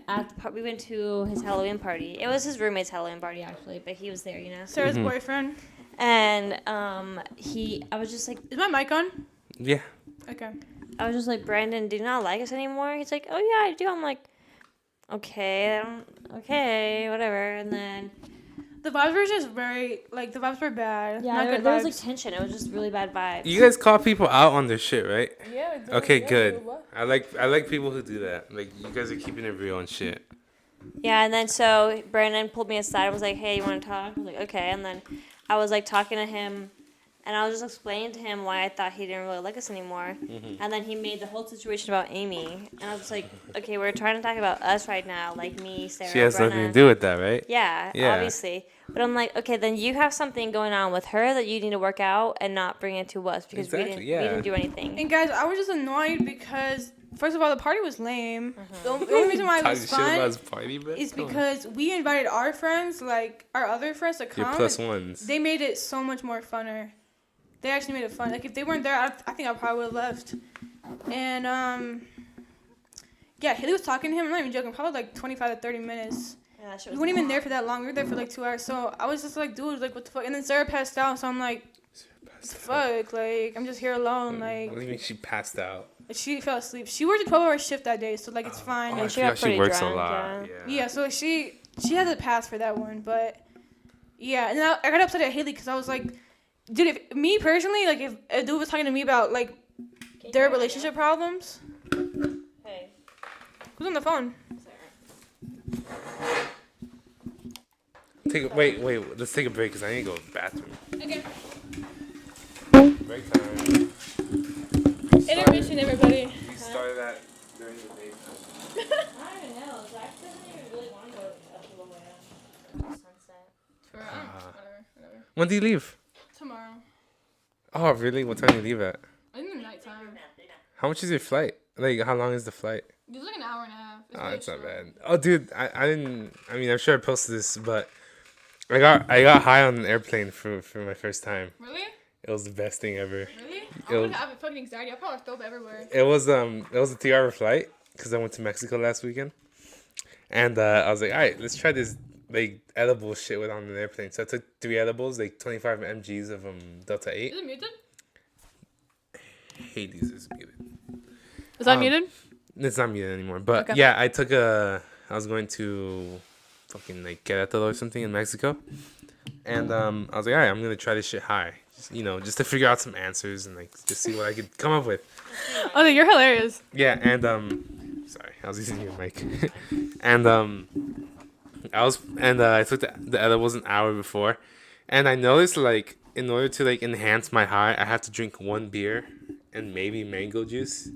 we went to his Halloween party. It was his roommate's Halloween party, actually, but he was there, you know? Sarah's boyfriend. And I was just like, Is my mic on? Yeah. Okay. I was just like, Brandon, do you not like us anymore? He's like, oh yeah, I do. I'm like, okay, okay, whatever. And then The vibes were just very, like, the vibes were bad. yeah, Not good there was vibes. like tension. It was just really bad vibes. You guys call people out on their shit, right? Yeah, we did. Okay, Yeah, good. what? I like people who do that. Like you guys are keeping it real and shit. Yeah, and then so Brandon pulled me aside and was like, hey, you want to talk? I was like, okay. And then I was like talking to him, and I was just explaining to him why I thought he didn't really like us anymore. And then he made the whole situation about Amy, and I was like, okay, we're trying to talk about us right now, like me, Sarah, She has Brenna. nothing to do with that, right? Yeah, Yeah. obviously. But I'm like, okay, then you have something going on with her that you need to work out and not bring it to us because Exactly, we yeah. didn't do anything. And guys, I was just annoyed because, first of all, the party was lame. The only reason why it Talking was shit about fun his party, bro. is Come on. because we invited our friends, like our other friends, to come. Your plus ones. They made it so much more funner. They actually made it fun. Like if they weren't there, I think I probably would have left. And yeah, Haley was talking to him. I'm not even joking. Probably like 25 to 30 minutes. Yeah, that shit We was weren't even there for that long. We were there for like 2 hours. So I was just like, dude, like what the fuck? And then Sarah passed out. So I'm like, what the fuck? Like I'm just here alone. Like What do you mean she passed out? she fell asleep. She worked a 12-hour shift that day. So like it's fine. Oh, I she got forgot she pretty works drunk, a lot. Yeah, so she has a pass for that one, but yeah, and then I got upset at Haley because I was like, dude, if me personally, like if a dude was talking to me about like their relationship problems, Hey. who's on the phone? Wait. Let's take a break because I need to go to the bathroom. Okay. Break time. Intermission, everybody. We started that during the daytime. I don't even know. Zach doesn't even really want to go up to the sunset. Whatever. When do you leave? Tomorrow. Oh, really? What time do you leave at? In the nighttime. How much is your flight? Like, how long is the flight? It's like an hour and a half. Oh, it's not bad. Oh, dude, I didn't. I mean, I'm sure I posted this, but I got high on an airplane for my first time. Really? It was the best thing ever. Really? It was- have a fucking anxiety. I'll probably throw up everywhere. It was a 3-hour flight because I went to Mexico last weekend, and I was like, all right, let's try this like edible shit with on an airplane. So I took 3 edibles, like 25 mg's of Delta 8. Is it muted? Hades is muted. Is that Um, muted? It's not muted anymore. But Okay. yeah, I was going to fucking like Querétaro or something in Mexico. And I was like, all right, I'm going to try this shit high. Just, just to figure out some answers and like just see what I could come up with. Oh, you're hilarious. Yeah, and sorry, I was using your mic. And I took the edibles an hour before. And I noticed like in order to like enhance my high, I have to drink 1 beer and maybe mango juice.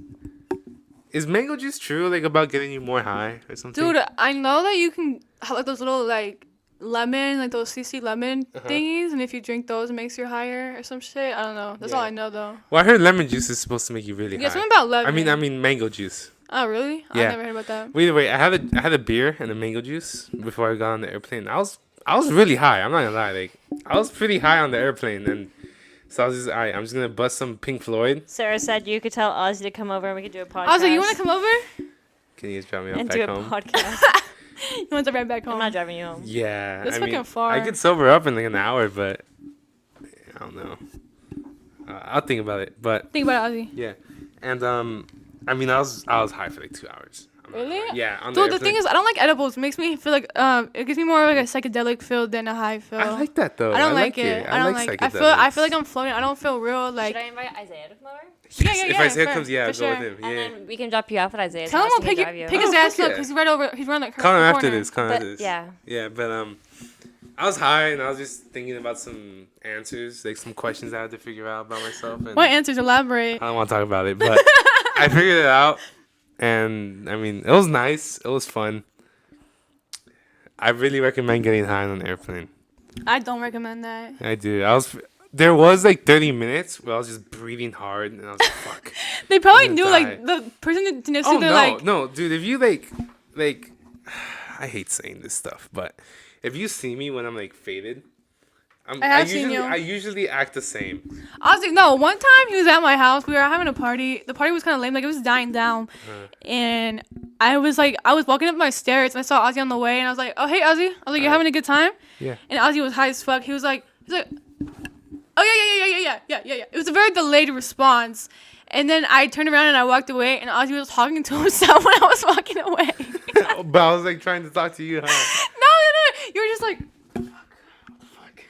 Is mango juice true, like, about getting you more high or something? Dude, I know that you can have like those little like lemon, like those CC lemon thingies, and if you drink those, it makes you higher or some shit. I don't know. That's all Yeah. I know though. Well, I heard lemon juice is supposed to make you really Yeah, high. something about lemon. I mean mango juice. Oh, really? Yeah. I never heard about that. Wait, I had a beer and a mango juice before I got on the airplane. I was really high. I'm not gonna lie. Like, I was pretty high on the airplane, and so I was just, I'm just gonna bust some Pink Floyd. Sarah said you could tell Ozzy to come over and we could do a podcast. I was like, you want to come over? Can you just drop me off and back do a home? podcast? You want to ride back home? I'm not driving you home. Yeah, That's I mean, fucking far. I could sober up in like an hour, but I don't know. I'll think about it. But Think about it, Ozzy. yeah, and I mean, I was high for like 2 hours. I'm not Really? gonna lie. Yeah. On Dude, the airplane. thing is, I don't like edibles. It makes me feel like it gives me more like a psychedelic feel than a high feel. I like that though. I don't like it. I don't like. I feel psychedelics. like I'm floating. I don't feel real. Like Should I invite Isaiah to come over? Yes, yeah, if yeah, Isaiah fair, comes, yeah, for go with sure. him. And Yeah. then we can drop you off at Isaiah's tell him house we'll and pick drive you. his Oh, ass fuck up yeah. because he's right over. He's around like Call him the after corner. this. Call him But, after this. yeah. Yeah, but I was high and I was just thinking about some answers, like some questions I had to figure out about myself. And What answers? Elaborate. I don't want to talk about it, but I figured it out, and I mean, it was nice. It was fun. I really recommend getting high on an airplane. I don't recommend that. I do. There was like 30 minutes where I was just breathing hard, and I was like, "Fuck." They probably I'm knew, gonna like, the person next to Oh they're no, like, no, dude. If you like, I hate saying this stuff, but if you see me when I'm like faded, I have seen you. I usually act the same. honestly, no. One time he was at my house. We were having a party. The party was kind of lame. Like, it was dying down. And I was walking up my stairs and I saw Ozzy on the way. And I was like, oh, hey, Ozzy. I was like, you having a good time? Yeah. And Ozzy was high as fuck. He was like, oh, yeah. It was a very delayed response. And then I turned around and I walked away. And Ozzy was talking to himself when I was walking away. But I was like trying to talk to you, huh? No. You were just like,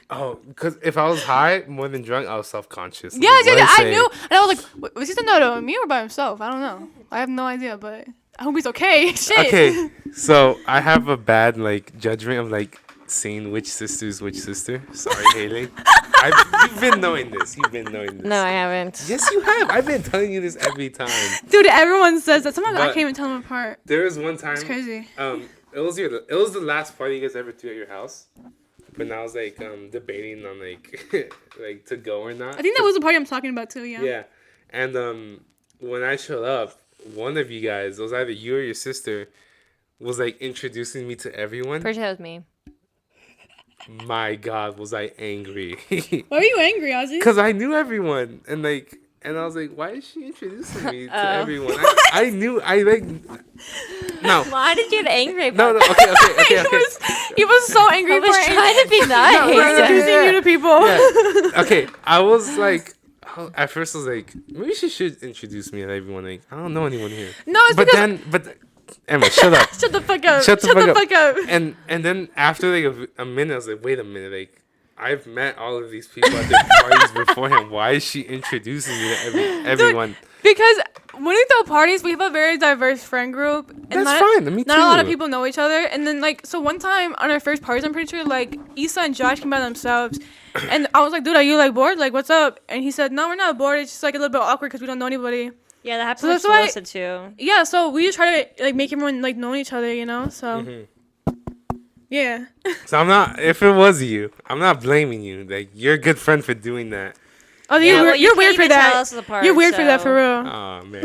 Oh, because if I was high more than drunk, I was self-conscious. yeah. I knew. And I was like, was he saying no to me or by himself? I don't know. I have no idea, but I hope he's okay. Shit. Okay, so I have a bad like judgment of like seeing which sister's which sister. Sorry, Haley. You've been knowing this. No, I haven't. Yes, you have. I've been telling you this every time. Dude, everyone says that. Sometimes I But- can't even tell them apart. There was one time. It's crazy. It was the last party you guys ever threw at your house. When I was like debating on like like to go or not. I think that was the party I'm talking about too, yeah. Yeah, and when I showed up, one of you guys, it was either you or your sister, was like introducing me to everyone. Pretty sure it was me. My God, was I angry? Why were you angry, Ozzy? Because I knew everyone, and I was like, why is she introducing me to everyone? I knew, no. Why did you get angry about No, that? okay. He was so angry I was for trying to be nice. for introducing you to people. Yeah. Okay, I was like, at first I was like, maybe she should introduce me to everyone. Like, I don't know anyone here. No, it's because... But Emma, shut up. Shut the fuck up. Shut the fuck up. up. And then after like a minute, I was like, wait a minute, like I've met all of these people at their parties beforehand. Why is she introducing me to everyone? Dude, because when we throw parties, we have a very diverse friend group. And That's fine. Me too. Not a lot of people know each other. And then, like, so one time on our first parties, I'm pretty sure, like, Issa and Josh came by themselves. And I was like, dude, are you, like, bored? Like, what's up? And he said, no, we're not bored. It's just, like, a little bit awkward because we don't know anybody. Yeah, that happened So with that's why- Melissa too. Yeah, so we just try to, like, make everyone, like, know each other, you know? So, yeah. So I'm not. If it was you, I'm not blaming you. Like you're a good friend for doing that. Oh, Yeah, well, you you're can't weird for even tell that. us apart, You're weird for that, so- for real. Oh man,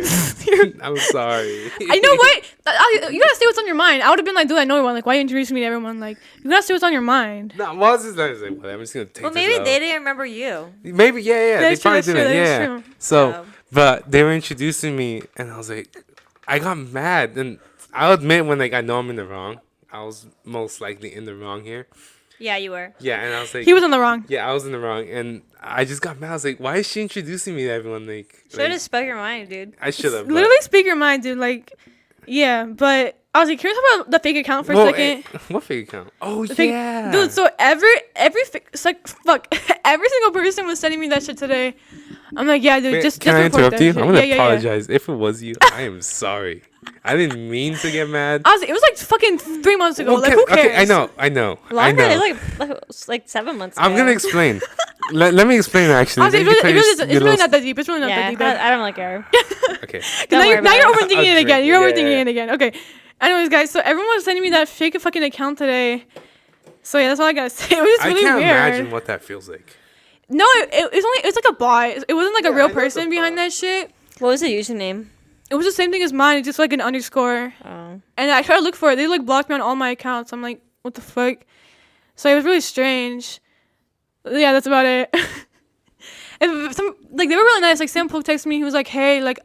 I'm sorry. I know what. You gotta say what's on your mind. I would have been like, dude, I know one. Like, why you introduce me to everyone? Like, you gotta say what's on your mind. No, well, it's just like, whatever. I'm just gonna take Well, this maybe out. they didn't remember you. Maybe, yeah. They That's true, probably that's true, didn't. that is Yeah. true. So, Yeah. but they were introducing me, and I was like, I got mad, and I'll admit when like I know I'm in the wrong, I was most likely in the wrong here. Yeah, you were. Yeah, and I was like, He was in the wrong. yeah, I was in the wrong, and I just got mad. I was like, why is she introducing me to everyone? Should have spoke your mind, dude. I should have. Literally speak your mind, dude. Like, yeah, but I was like, can we talk about the fake account for a second? What fake account? Oh The fake- yeah, Dude, so every it's like fuck, every single person was sending me that shit today. I'm like, yeah, dude, Wait, just can I report interrupt that you? shit. I'm gonna Yeah. apologize. If it was you, I am sorry. I didn't mean to get mad. I was, it was like fucking 3 months ago. Like, Okay, who cares? okay, I know. Longer? I know. It's like 7 months ago. I'm gonna explain. Let me explain actually. Honestly, Then you tell your it's really little- not that deep. It's really not Yeah, that deep. I don't like her. Okay. Don't Now worry you're about it. overthinking I'll it again. drink. You're Yeah, overthinking yeah. it again. Okay. Anyways, guys, so everyone was sending me that fake fucking account today. So yeah, that's all I gotta say. It was just I really can't weird. imagine what that feels like. No, it's like a bot. It wasn't like a Yeah, I real know it's a person behind bot. that shit. What was the username? It was the same thing as mine. It's just like an underscore. Oh. And I tried to look for it. They like blocked me on all my accounts. I'm like, what the fuck? So it was really strange. Yeah, that's about it. If some like they were really nice. Like Sam Polk texted me. He was like, hey, like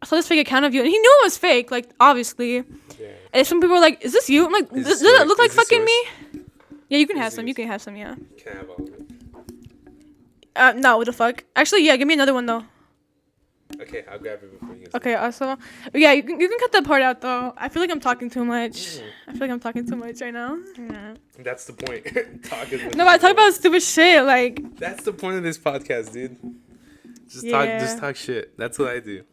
I saw this fake account of you, and he knew it was fake. Like obviously. Yeah. And some people were like, is this you? I'm like, Is does this it yours? look like Is this fucking yours? me? Yeah, you can Is have some. You yours? can have some. Yeah. Can I have all of it? No, what the fuck? Actually, yeah. Give me another one though. Okay, I'll grab it before you guys. Okay, also, yeah, you can cut that part out though. I feel like I'm talking too much. I feel like I'm talking too much right now. That's the point. Talk is No, but I talk about stupid shit. Like, That's the point of this podcast, dude. Yeah. Just talk shit. That's what I do.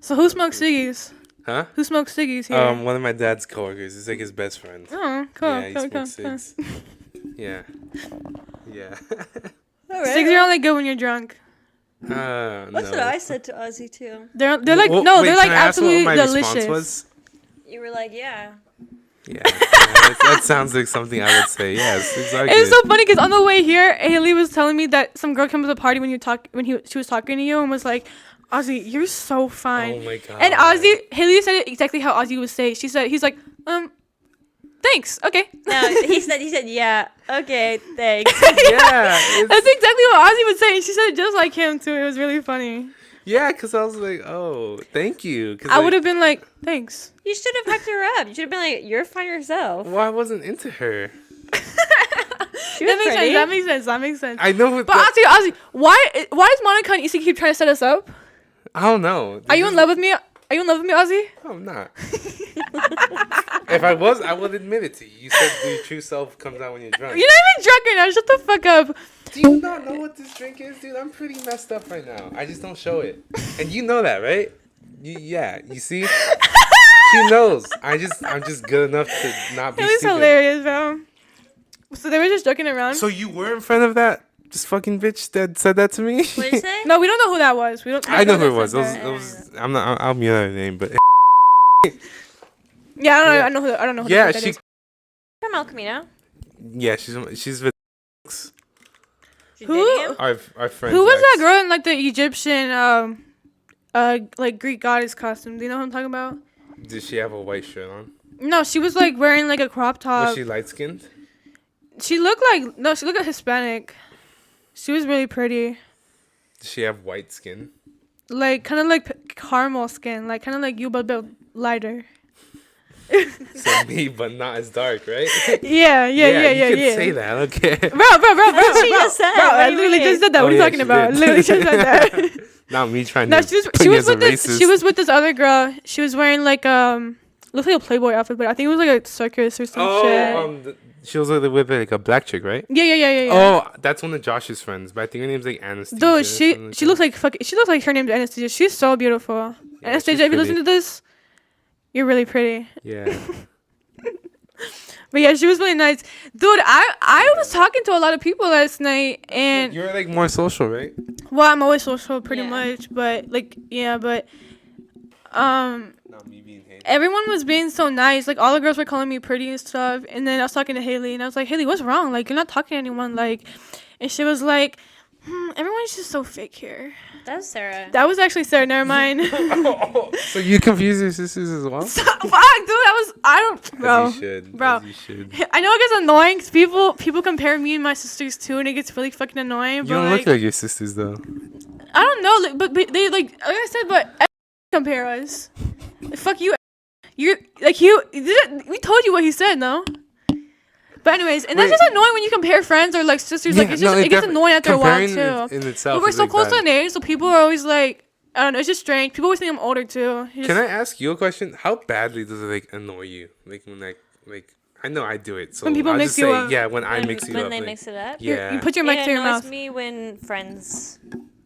so who smokes ciggies? Huh? Who smokes ciggies here? One of my dad's coworkers. He's like his best friend. Oh, cool. Yeah, he cool, cool, smokes cool. cigs. Yeah. Yeah. Cigs are only good when you're drunk. That's no. what I said to Ozzy too. They're like Well, no, wait, they're can like I ask what absolutely my delicious. response was? You were like, yeah. Yeah, that sounds like something I would say. Yes, exactly. It's so funny because on the way here, Haley was telling me that some girl came to the party she was talking to you and was like, "Ozzy, you're so fine." Oh my god. And Haley said it exactly how Ozzy would say. He's like, thanks, okay. No, he said, yeah, okay, thanks. Yeah, That's exactly what Ozzy would say. And she said it just like him too. It was really funny. yeah, because I was like, oh, thank you. I would have been like, thanks. You should have hyped her up. You should have been like, you're fine yourself. Well, I wasn't into her. She was pretty. That makes sense. I know. But Ozzy, why does Monica and Issa keep trying to set us up? I don't know. Are you in love with me? Are you in love with me, Ozzy? No, I'm not. If I was, I would admit it to you. You said your true self comes out when you're drunk. You're not even drunk right now. Shut the fuck up. Do you not know what this drink is, dude? I'm pretty messed up right now. I just don't show it. And you know that, right? Yeah, you see? She knows. I'm just good enough to not be It was stupid. hilarious, bro. So they were just joking around. So you were in front of that just fucking bitch that said that to me? What did you say? No, we don't know who that was. We don't. I know who it that was. said It that. was I'm not. I'll mute her name, but Yeah, I don't know. Yeah. I know who. I don't know. Who yeah, that she. is. From El Camino. Yeah, she's with She Who? dated him? our friend. Who was that girl in like the Egyptian like Greek goddess costume? Do you know who I'm talking about? Did she have a white shirt on? No, she was like wearing like a crop top. Was she light skinned? She looked like Hispanic. She was really pretty. Did she have white skin? Like kind of like caramel skin, like kind of like you but a bit lighter. So me, but not as dark, right? Yeah. You can say that, okay? Bro. She just said? Bro, What I do you literally mean? just said that. Oh, what are you yeah, talking she about? did. Literally just said that. Not me trying No, to. she put you was as a with this. racist. She was with this other girl. She was wearing like looked like a Playboy outfit, but I think it was like a circus or some shit. She was with like a black chick, right? Yeah. Oh, that's one of Josh's friends, but I think her name's like Anastasia. Dude, or she something looks like fucking. She looks like her name's Anastasia. She's so beautiful. Yeah, Anastasia, she's if you listen pretty. to this, you're really pretty. Yeah. But yeah, she was really nice, dude. I was talking to a lot of people last night, and You're like more social, right? well, I'm always social pretty Yeah. much, but like but Not me being hated. everyone was being so nice. Like all the girls were calling me pretty and stuff. And then I was talking to Haley, and I was like, Haley, what's wrong? Like you're not talking to anyone. Like, and she was like, everyone's just so fake here. That's Sarah. That was actually Sarah. Never mind. So you confuse your sisters as well? Fuck, dude. I don't, bro. As you should. Bro. As you should. I know it gets annoying because people compare me and my sisters too, and it gets really fucking annoying. You But don't like, look like your sisters though. I don't know, like, but they like I said, but compare us. Fuck you. You're like we told you what he said, no? But anyways, and that's Wait. just annoying when you compare friends or like sisters. Like it's just it gets annoying after a while comparing too. in itself. But we're is, so like, close bad. in age, so people are always like, I don't know. It's just strange. People always think I'm older too. Can I ask you a question? How badly does it like annoy you? Like when like I know I do it. So When people I'll mix just you say up. yeah when I mix you when up. they like, mix it up. Yeah. You put your mic It to your annoys mouth. me when friends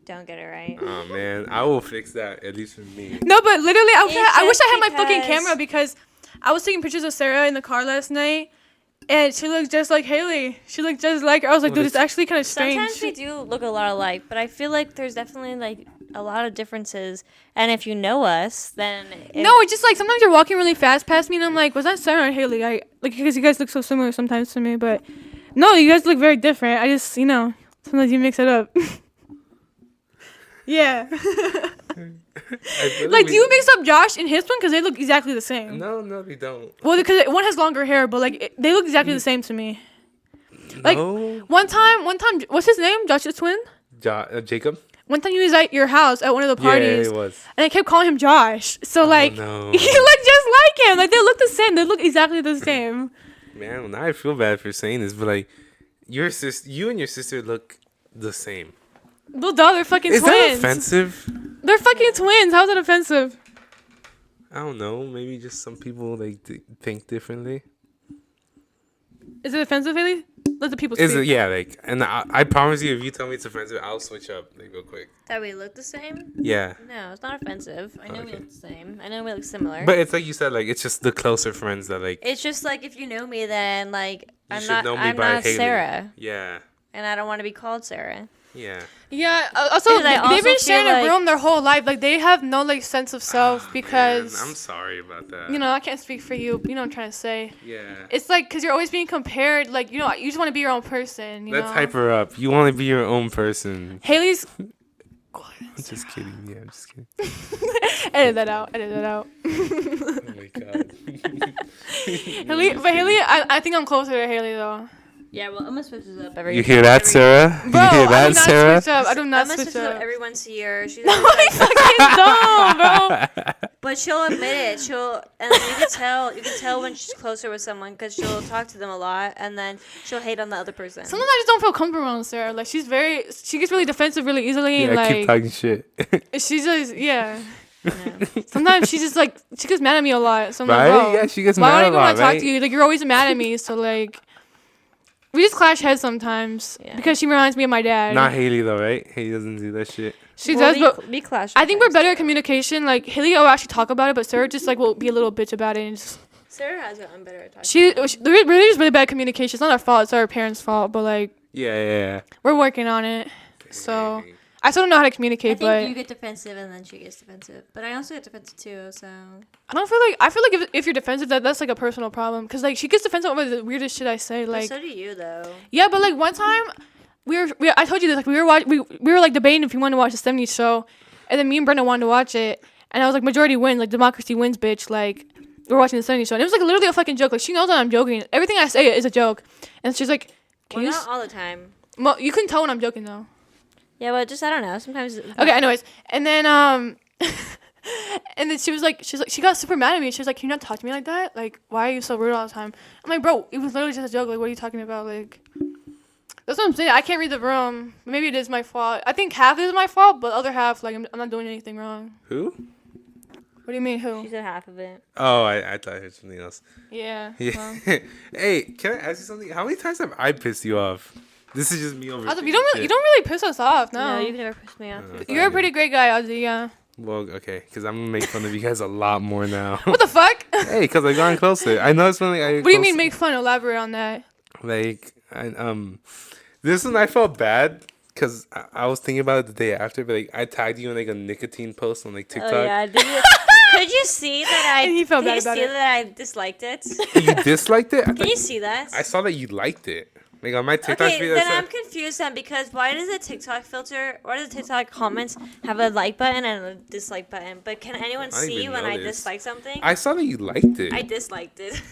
don't get it right. Oh man, I will fix that at least for me. No, but literally, I wish just I had my fucking because- camera because I was taking pictures of Sarah in the car last night, and she looked just like Haley. She looked just like her. I was like, Well, dude, it's actually kind of strange. Sometimes we do look a lot alike, but I feel like there's definitely like a lot of differences. And if you know us, then No, it's just like sometimes you're walking really fast past me, and I'm like, was that Sarah or Haley? I like because you guys look so similar sometimes to me, but no, you guys look very different. I just sometimes you mix it up. Yeah. Like, do you mix up Josh and his one because they look exactly the same? No, they don't. Well, because one has longer hair, but like they look exactly the same to me. Like No. one time, what's his name? Josh's twin. Jacob. One time he was at your house at one of the parties, Yeah, it was. and I kept calling him Josh. So like, no. he looked just like him. Like they look the same. They look exactly the same. Man, well, now I feel bad for saying this, but like, you and your sister look the same. Well, duh, they're fucking Is twins. that offensive? They're fucking twins. How's that offensive? I don't know. Maybe just some people like think differently. Is it offensive, Haley? Let the people speak. Is it? Yeah, like, and I promise you, if you tell me it's offensive, I'll switch up like real quick. that we look the same. Yeah, No, it's not offensive. I know we Okay. look the same. I know we look similar. but it's like you said, like it's just the closer friends that like it's just like if you know me, then like you I'm should not. know me I'm by not Haley. Sarah, Yeah. and I don't want to be called Sarah. Yeah. Yeah. Also, Because I also they've been feel sharing a like- room their whole life. Like they have no like sense of self because Man, I'm sorry about that. you know I can't speak for you. You know what I'm trying to say. Yeah. It's like because you're always being compared. Like you know you just want to be your own person. You Let's know. hype her up. You want to be your own person. Haley's. I'm just kidding. Yeah, I'm just kidding. Edit that out. Edit that out. Oh my god. Haley, I think I'm closer to Haley though. Yeah, well, I'm gonna switch this up every. You hear that, Sarah? Bro, you hear I that, do not Sarah? switch up. I do not Emma switch switches up up. every once a year. She's No, always I fucking don't, bro. but she'll admit it. She'll, and you can tell. You can tell when she's closer with someone because she'll talk to them a lot, and then she'll hate on the other person. Sometimes I just don't feel comfortable around Sarah. Like she gets really defensive really easily. Yeah, and keep like talking shit. she just Sometimes she gets mad at me a lot. So I'm Right? like, bro, Yeah, she gets why mad would I a even lot, want to talk right? to you? Like you're always mad at me. So like, we just clash heads sometimes because she reminds me of my dad. Not Haley though, right? Haley doesn't do that shit. She does, but we clash. I think we're better at communication. Like Haley will actually talk about it, but Sarah just like will be a little bitch about it. And just, Sarah has it. I'm better at talking. they're really just really bad at communication. It's not our fault. It's our parents' fault. But like, Yeah. we're working on it. So I still don't know how to I communicate, think but you get defensive and then she gets defensive, but I also get defensive too. So I feel like if you're defensive, that's like a personal problem. Cause like she gets defensive over the weirdest shit I say. But Like so do you though. yeah, but like one time I told you this, like we were like debating if we wanted to watch the 70s show, and then me and Brenda wanted to watch it, and I was like majority wins, like democracy wins, bitch. Like we're watching the 70s show, and it was like literally a fucking joke. Like she knows that I'm joking. Everything I say is a joke, and she's like, "Can Well, you?" not all the time. Well, you can tell when I'm joking though. Yeah, but just I don't know. Sometimes. Okay, anyways, and then and then she got super mad at me. She was like, "Can you not talk to me like that? Like, why are you so rude all the time?" I'm like, "Bro, it was literally just a joke. Like, what are you talking about? Like, that's what I'm saying. I can't read the room. Maybe it is my fault. I think half is my fault, but the other half, like, I'm not doing anything wrong." Who? What do you mean, who? She said half of it. Oh, I thought I heard something else. Yeah. Yeah. Well. Hey, can I ask you something? How many times have I pissed you off? This is just me over. Ozzy, you don't really piss us off. No. No, you've never pissed me off. You're a pretty great guy, Ozzy. Yeah. Well, okay, because I'm gonna make fun of you guys a lot more now. What the fuck? Hey, because I've gone closer. I know it's funny. What do you mean make fun? Elaborate on that. Like, this one I felt bad because I was thinking about it the day after, but like I tagged you in like a nicotine post on like TikTok. Oh yeah. Could you see that I? And he felt Can bad you about see it. that I disliked it? You disliked it? Can you see that? I saw that you liked it. Like on my TikTok Okay, video. then I I'm said, confused then because why does the TikTok filter or the TikTok comments have a like button and a dislike button? But can anyone I didn't see even when I notice. dislike something? I saw that you liked it. I disliked it.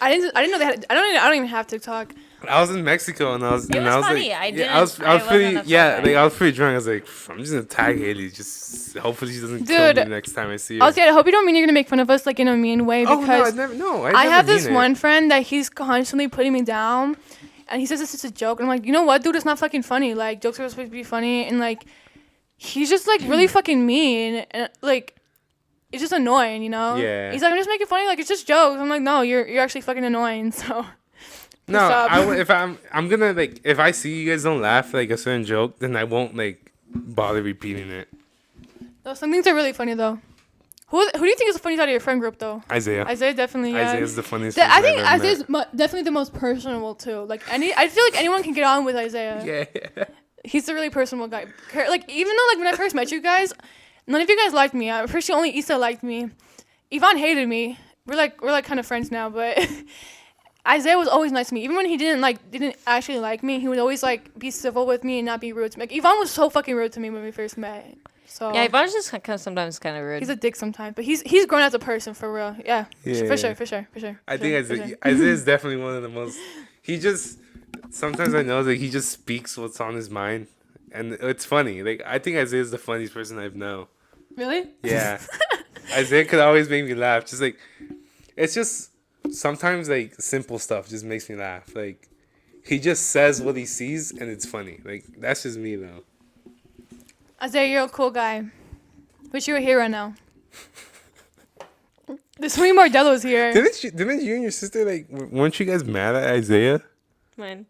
I didn't know they had. I don't even have TikTok. I was in Mexico and I was. It and was I was funny. Like, I yeah, I was wasn't pretty. upset Yeah, by like it. I was pretty drunk. I was like, I'm just gonna tag Haley. Just hopefully she doesn't kill Dude, me next time I see her. Ozzy, I hope you don't mean you're gonna make fun of us like in a mean way Oh no, I because never. No, I never have mean this it. one friend that he's constantly putting me down, and he says it's just a joke. And I'm like, you know what, dude? It's not fucking funny. Like jokes are supposed to be funny, and like he's just like really fucking mean, and like it's just annoying, you know? Yeah. He's like, I'm just making funny. Like it's just jokes. I'm like, no, you're actually fucking annoying. So. No, up. if I'm gonna like if I see you guys don't laugh like a certain joke, then I won't like bother repeating it. No, some things are really funny though. Who do you think is the funniest out of your friend group though? Isaiah. Isaiah definitely. Yeah. Isaiah's the funniest. I person think I've ever Isaiah's met. definitely the most personable too. Like I feel like anyone can get on with Isaiah. Yeah. He's a really personable guy. Like even though like when I first met you guys, none of you guys liked me. I'm pretty sure only Issa liked me. Yvonne hated me. We're like kind of friends now, but Isaiah was always nice to me. Even when he didn't actually like me, he would always like be civil with me and not be rude to me. Like Yvonne was so fucking rude to me when we first met. So yeah, Yvonne's just sometimes kind of rude. he's a dick sometimes, but he's grown as a person for real. Yeah, Yeah. for sure. I think Isaiah is definitely one of the most. He just sometimes I know that he just speaks what's on his mind, and it's funny. Like I think Isaiah is the funniest person I've known. Really? Yeah, Isaiah could always make me laugh. Just like it's just sometimes like simple stuff just makes me laugh. Like he just says what he sees and it's funny. Like that's just me though. Isaiah, you're a cool guy. Wish you were here right now. There's so many Mardellos here. Didn't you and your sister like weren't you guys mad at Isaiah? When?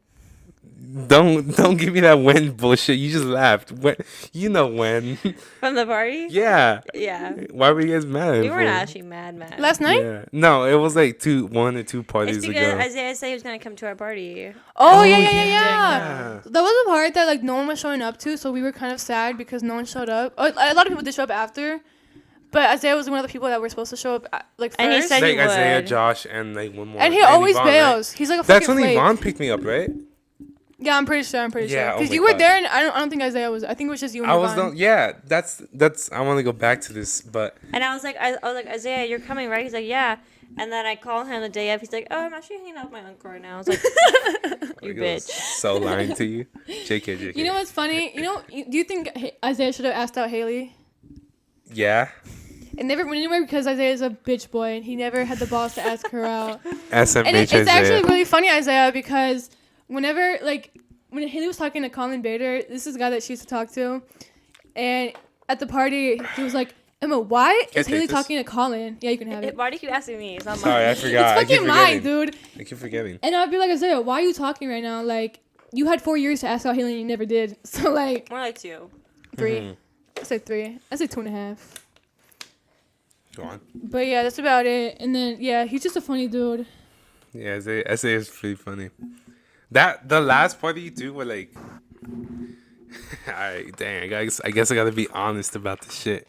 Don't give me that when bullshit. You just laughed. When you know when? From the party? Yeah. Yeah. Why were you guys mad at We it weren't for? actually mad. Last night? Yeah. No, it was like 1 or 2 It's parties because ago. Isaiah said he was gonna come to our party. Oh, Oh, yeah. yeah. That was the part that like no one was showing up to, so we were kind of sad because no one showed up. A lot of people did show up after, but Isaiah was one of the people that were supposed to show up like first. And he said Like he Isaiah, would. Josh, and like one more. And he always Yvonne, right? bails. He's like a That's fucking when flake. Yvonne picked me up, right? Yeah, I'm pretty sure. Yeah, oh Because my you were God. there, and I don't think Isaiah was. I think it was just you and I was Yvonne. done. Yeah, that's. I want to go back to this, but And I was like, Isaiah, you're coming, right? He's like, yeah. And then I called him the day of. He's like, oh, I'm actually hanging out with my uncle right now. I was like, you like, I was bitch. so lying to you. JK. You know what's funny? Do you think Isaiah should have asked out Haley? Yeah. It never went anywhere because Isaiah's a bitch boy, and he never had the balls to ask her out. SMH And it's Isaiah. actually really funny, Isaiah, because whenever, like, when Haley was talking to Colin Bader, this is a guy that she used to talk to, and at the party, he was like, Emma, why Can I is Haley take this? talking to Colin? Yeah, you can have it. Why do you keep asking me? It's not Sorry, I mine. forgot. It's I keep fucking mine, forgetting. dude. I keep forgetting. And I'd be like, Isaiah, why are you talking right now? Like, you had 4 years to ask out Haley and you never did. So, like, More like 2. 3. Mhm. I said 3. I said 2.5. Go on. But yeah, that's about it. And then, yeah, he's just a funny dude. Yeah, Isaiah is pretty funny. The last party you do were like, alright, dang. I guess I gotta be honest about the shit.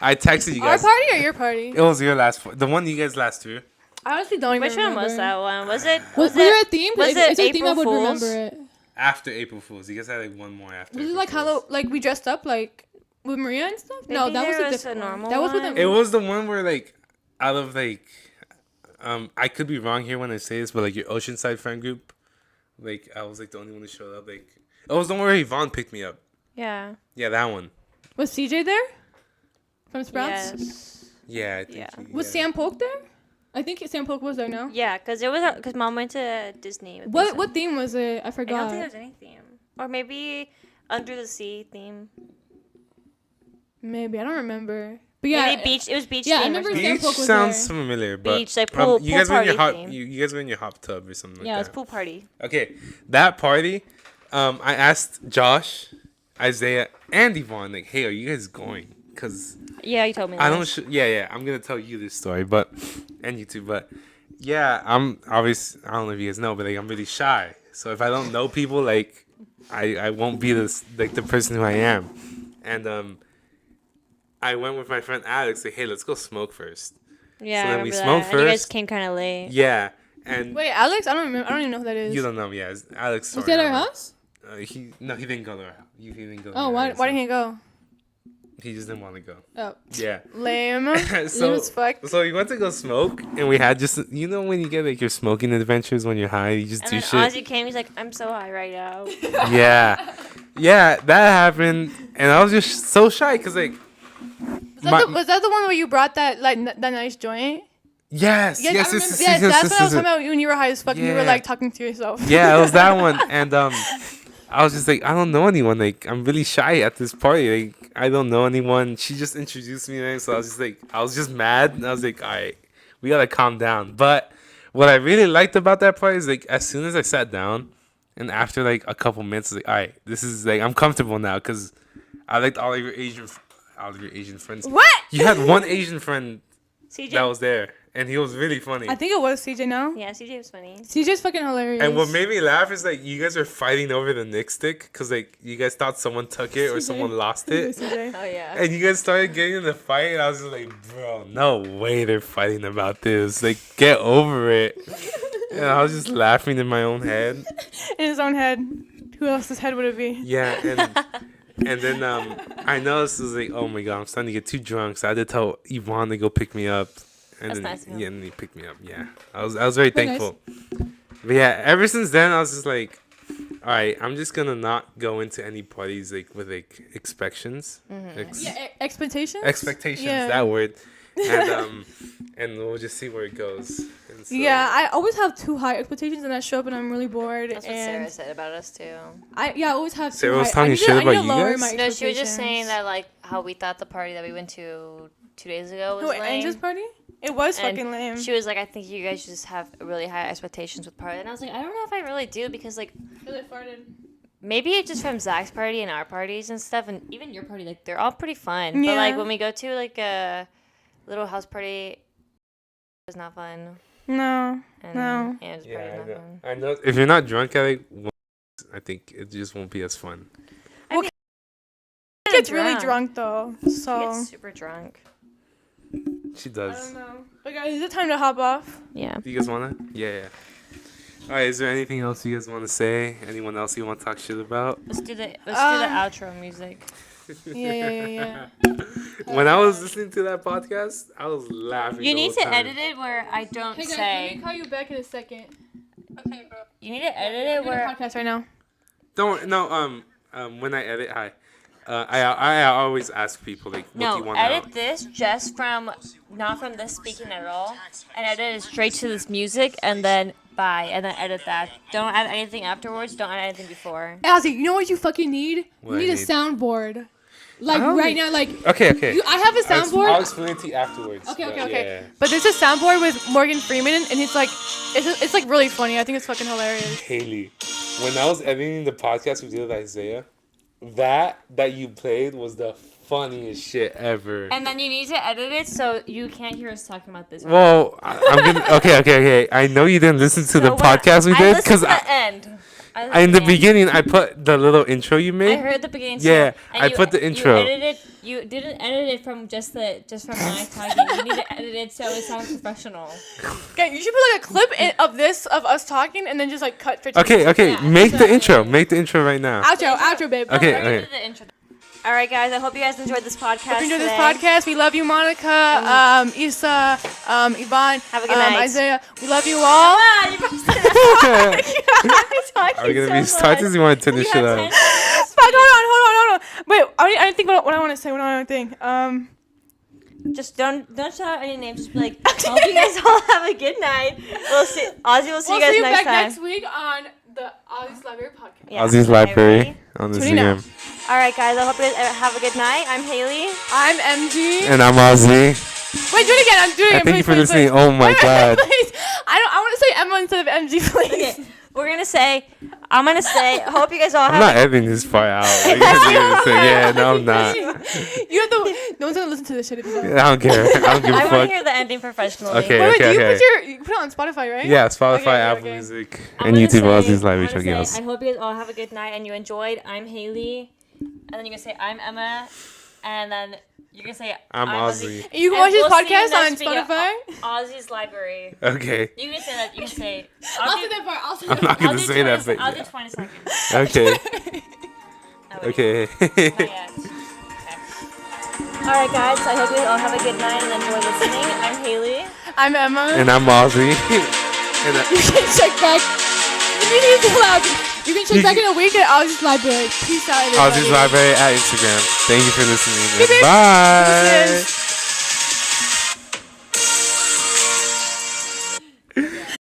I texted you Our guys. party or your party? It was your last, the one you guys last threw. I honestly don't even Which one remember. was that one? Was it? Was there a theme? was If it it's a theme, I April would Fools? remember it. After April Fools, you guys had like one more after. Was it April like Fools. like we dressed up like with Maria and stuff? No, Maybe that was there a was different a one. normal That was with one. the It was the one where like out of like, I could be wrong here when I say this, but like your Oceanside friend group, like I was like the only one who showed up. Like it was the one where Yvonne picked me up. Yeah. Yeah, that one. Was CJ there? From Sprouts? Yes. Yeah, I think. Yeah. Was Sam Polk there? I think Sam Polk was there, no? Yeah, because Mom went to Disney. With What Mason. what theme was it? I I forgot. don't think there was any theme. Or maybe Under the Sea theme. Maybe I don't remember. But yeah, Maybe beach. It was beach. yeah, I theme or remember something. Sam Beach Polk was sounds there. familiar, but Beach, like pool- you pool guys were in your party hot theme. you guys were in your hot tub or something Yeah, it like was that. pool party. Okay, that party, I asked Josh, Isaiah, and Yvonne like, "Hey, are you guys going?" Because Yeah, you told me. I that. don't. Yeah. I'm gonna tell you this story, but and you too, but yeah, I'm obviously. I don't know if you guys know, but like I'm really shy. So if I don't know people, like I won't be this like the person who I am, and I went with my friend Alex. Like, hey, let's go smoke first. Yeah, So I then we remember smoked that. And you guys first. came kind of late. Yeah, and Wait, Alex? I don't remember. I don't even know who that is. you don't know. Yeah, it's Alex. Was he at our house? He didn't go to our house. He didn't go. to Oh, our why house, didn't he go? He just didn't want to go. Oh, Yeah. lame. Lame so as fuck. so we went to go smoke, and we had just when you get like your smoking adventures when you're high, you just And do then shit. Ozzy came. He's like, "I'm so high right now." Yeah, that happened, and I was just so shy because like Was that the one where you brought that that nice joint? yes, I yes, remember- yes, yes, yes, that's yes, what I was yes, talking about when you were high as fuck and you were Yeah. like talking to yourself. yeah, it was that one, and I was just like, I don't know anyone. Like, I'm really shy at this party. Like, I don't know anyone. She just introduced me, and so I was just like, I was just mad, and I was like, all right, we gotta calm down. But what I really liked about that party is like, as soon as I sat down, and after like a couple minutes, I was like, all right, this is like, I'm comfortable now because I liked all of your Asian friends. What? You had one Asian friend CJ. that was there, and he was really funny. I think it was CJ now. Yeah, CJ was funny. CJ's fucking hilarious. And what made me laugh is like you guys were fighting over the Nick stick because like you guys thought someone took it or CJ. someone lost it, CJ. Oh yeah. and you guys started getting in the fight, and I was just like, bro, no way they're fighting about this. Like, get over it. And I was just laughing in my own head. In his own head. Who else's head would it be? Yeah, and then I noticed it was like, oh my god, I'm starting to get too drunk, so I had to tell Yvonne to go pick me up. And That's then, nice of him. yeah, and then he picked me up. Yeah, I was very Very nice. thankful. But yeah, ever since then, I was just like, all right, I'm just gonna not go into any parties like with like expectations, Yeah, expectations? expectations. Yeah. That word, and we'll just see where it goes. And so, Yeah, I always have too high expectations and I show up and I'm really bored. That's what and Sarah said about us too. I always have too Sarah was high. telling I you need to- shit I need about to you lower guys? my No, she was just saying expectations. that like how we thought the party that we went to 2 days ago was Who, lame. Angel's party? It was And fucking lame. she was like, I think you guys just have really high expectations with party. And I was like, I don't know if I really do because, like, Really farted. maybe it's just from Zach's party and our parties and stuff. And even your party, like, they're all pretty fun. Yeah. But, like, when we go to, like, a little house party, it's not fun. No. And No. Anna's Yeah, party I is not know. fun. I know. If you're not drunk at it, I think it just won't be as fun. She gets really drunk though. She So. gets super drunk. She I does. don't know. But guys, is it time to hop off? Yeah. Do you guys wanna? Yeah. All right. Is there anything else you guys want to say? Anyone else you want to talk shit about? Let's do the outro music. Yeah. When I was listening to that podcast, I was laughing. You the need whole to time. edit it where I don't say. call you back in a second. Okay, bro. You need to edit it where. Podcast right now. Don't no. When I edit, I always ask people like, what do you No, want edit this just from not from this speaking at all, and edit it straight to this music, and then bye, and then edit that. Don't add anything afterwards. Don't add anything before. Ozzy, you know what you fucking need? What You I need a need? soundboard. Like Oh. right now, like Okay. I have a soundboard. I'll explain it to you afterwards. Okay. but yeah. But there's a soundboard with Morgan Freeman, and it's like really funny. I think it's fucking hilarious. Haley, when I was editing the podcast we did with Isaiah, that you played was the funniest shit ever. And then you need to edit it so you can't hear us talking about this. Well, I'm gonna. Okay. I know you didn't listen to the podcast we did because because the end. in the beginning I put the little intro you I made. heard the beginning. Yeah, too, and I put the intro. You didn't edit it from just from my talking. You need to edit it so it sounds professional. Okay, you should put like a clip of us talking, and then just like cut 15 Okay. Yeah, Make the exactly. intro. Make the intro right now. Outro, babe. Okay. We're gonna do the intro. All right, guys. I hope you guys enjoyed this podcast. Hope you enjoyed this today. podcast. We love you, Monica, Issa, Yvonne, Have a good night. Isaiah. We love you all. Ah, you Are we gonna be starting? You want to turn this shit up? Fuck, hold on. Wait, I didn't think what I want to say. What I want to think. Just don't shout out any names. Just be like, hope you guys all have a good night. We'll see. Ozzy, we'll see you guys next time. next week on the Ozzy's Library podcast. Yeah. Ozzy's Okay, Library ready? on the Tune in now. Instagram. All right, guys. I hope you guys have a good night. I'm Haley. I'm MG. And I'm Ozzy. Wait, do it again. Do it again. Thank you for please, listening. please. Oh my Wait, god. please. I want to say Emma instead of MG, please. Okay. I'm gonna say. Hope you guys all I'm have. not editing this part out. Like, yeah, no, I'm not. You have to. No one's gonna listen to this shit if you don't. I don't care. I don't give I a want to fuck. hear the ending professionally. Okay. Wait, do okay. you put it on Spotify, right? Yeah, Spotify, Okay, Apple okay. Music, I'm and gonna YouTube. say- Ozzy's Library. I'm gonna Check it say, out. I hope you guys all have a good night and you enjoyed. I'm Haley, and then you're gonna say I'm Emma, and then you're gonna say I'm Ozzy. You can And watch this we'll see you podcast on next week at Spotify. Ozzy's Library. Okay. You can say that. You can say. I'll say that part. I'll say I'm that not part. gonna say that, but I'll do 20 seconds. okay. Oh, wait, Okay. not yet. Okay. All right, guys. I hope you all have a good night and enjoy listening. I'm Haley. I'm Emma. And I'm Ozzy. And You can check back. You can loud. You can check back in a week at Ozzy's Library. Peace out. Ozzy's everybody. Library at Instagram. Thank you for listening. Beep, beep. Bye. Deuces.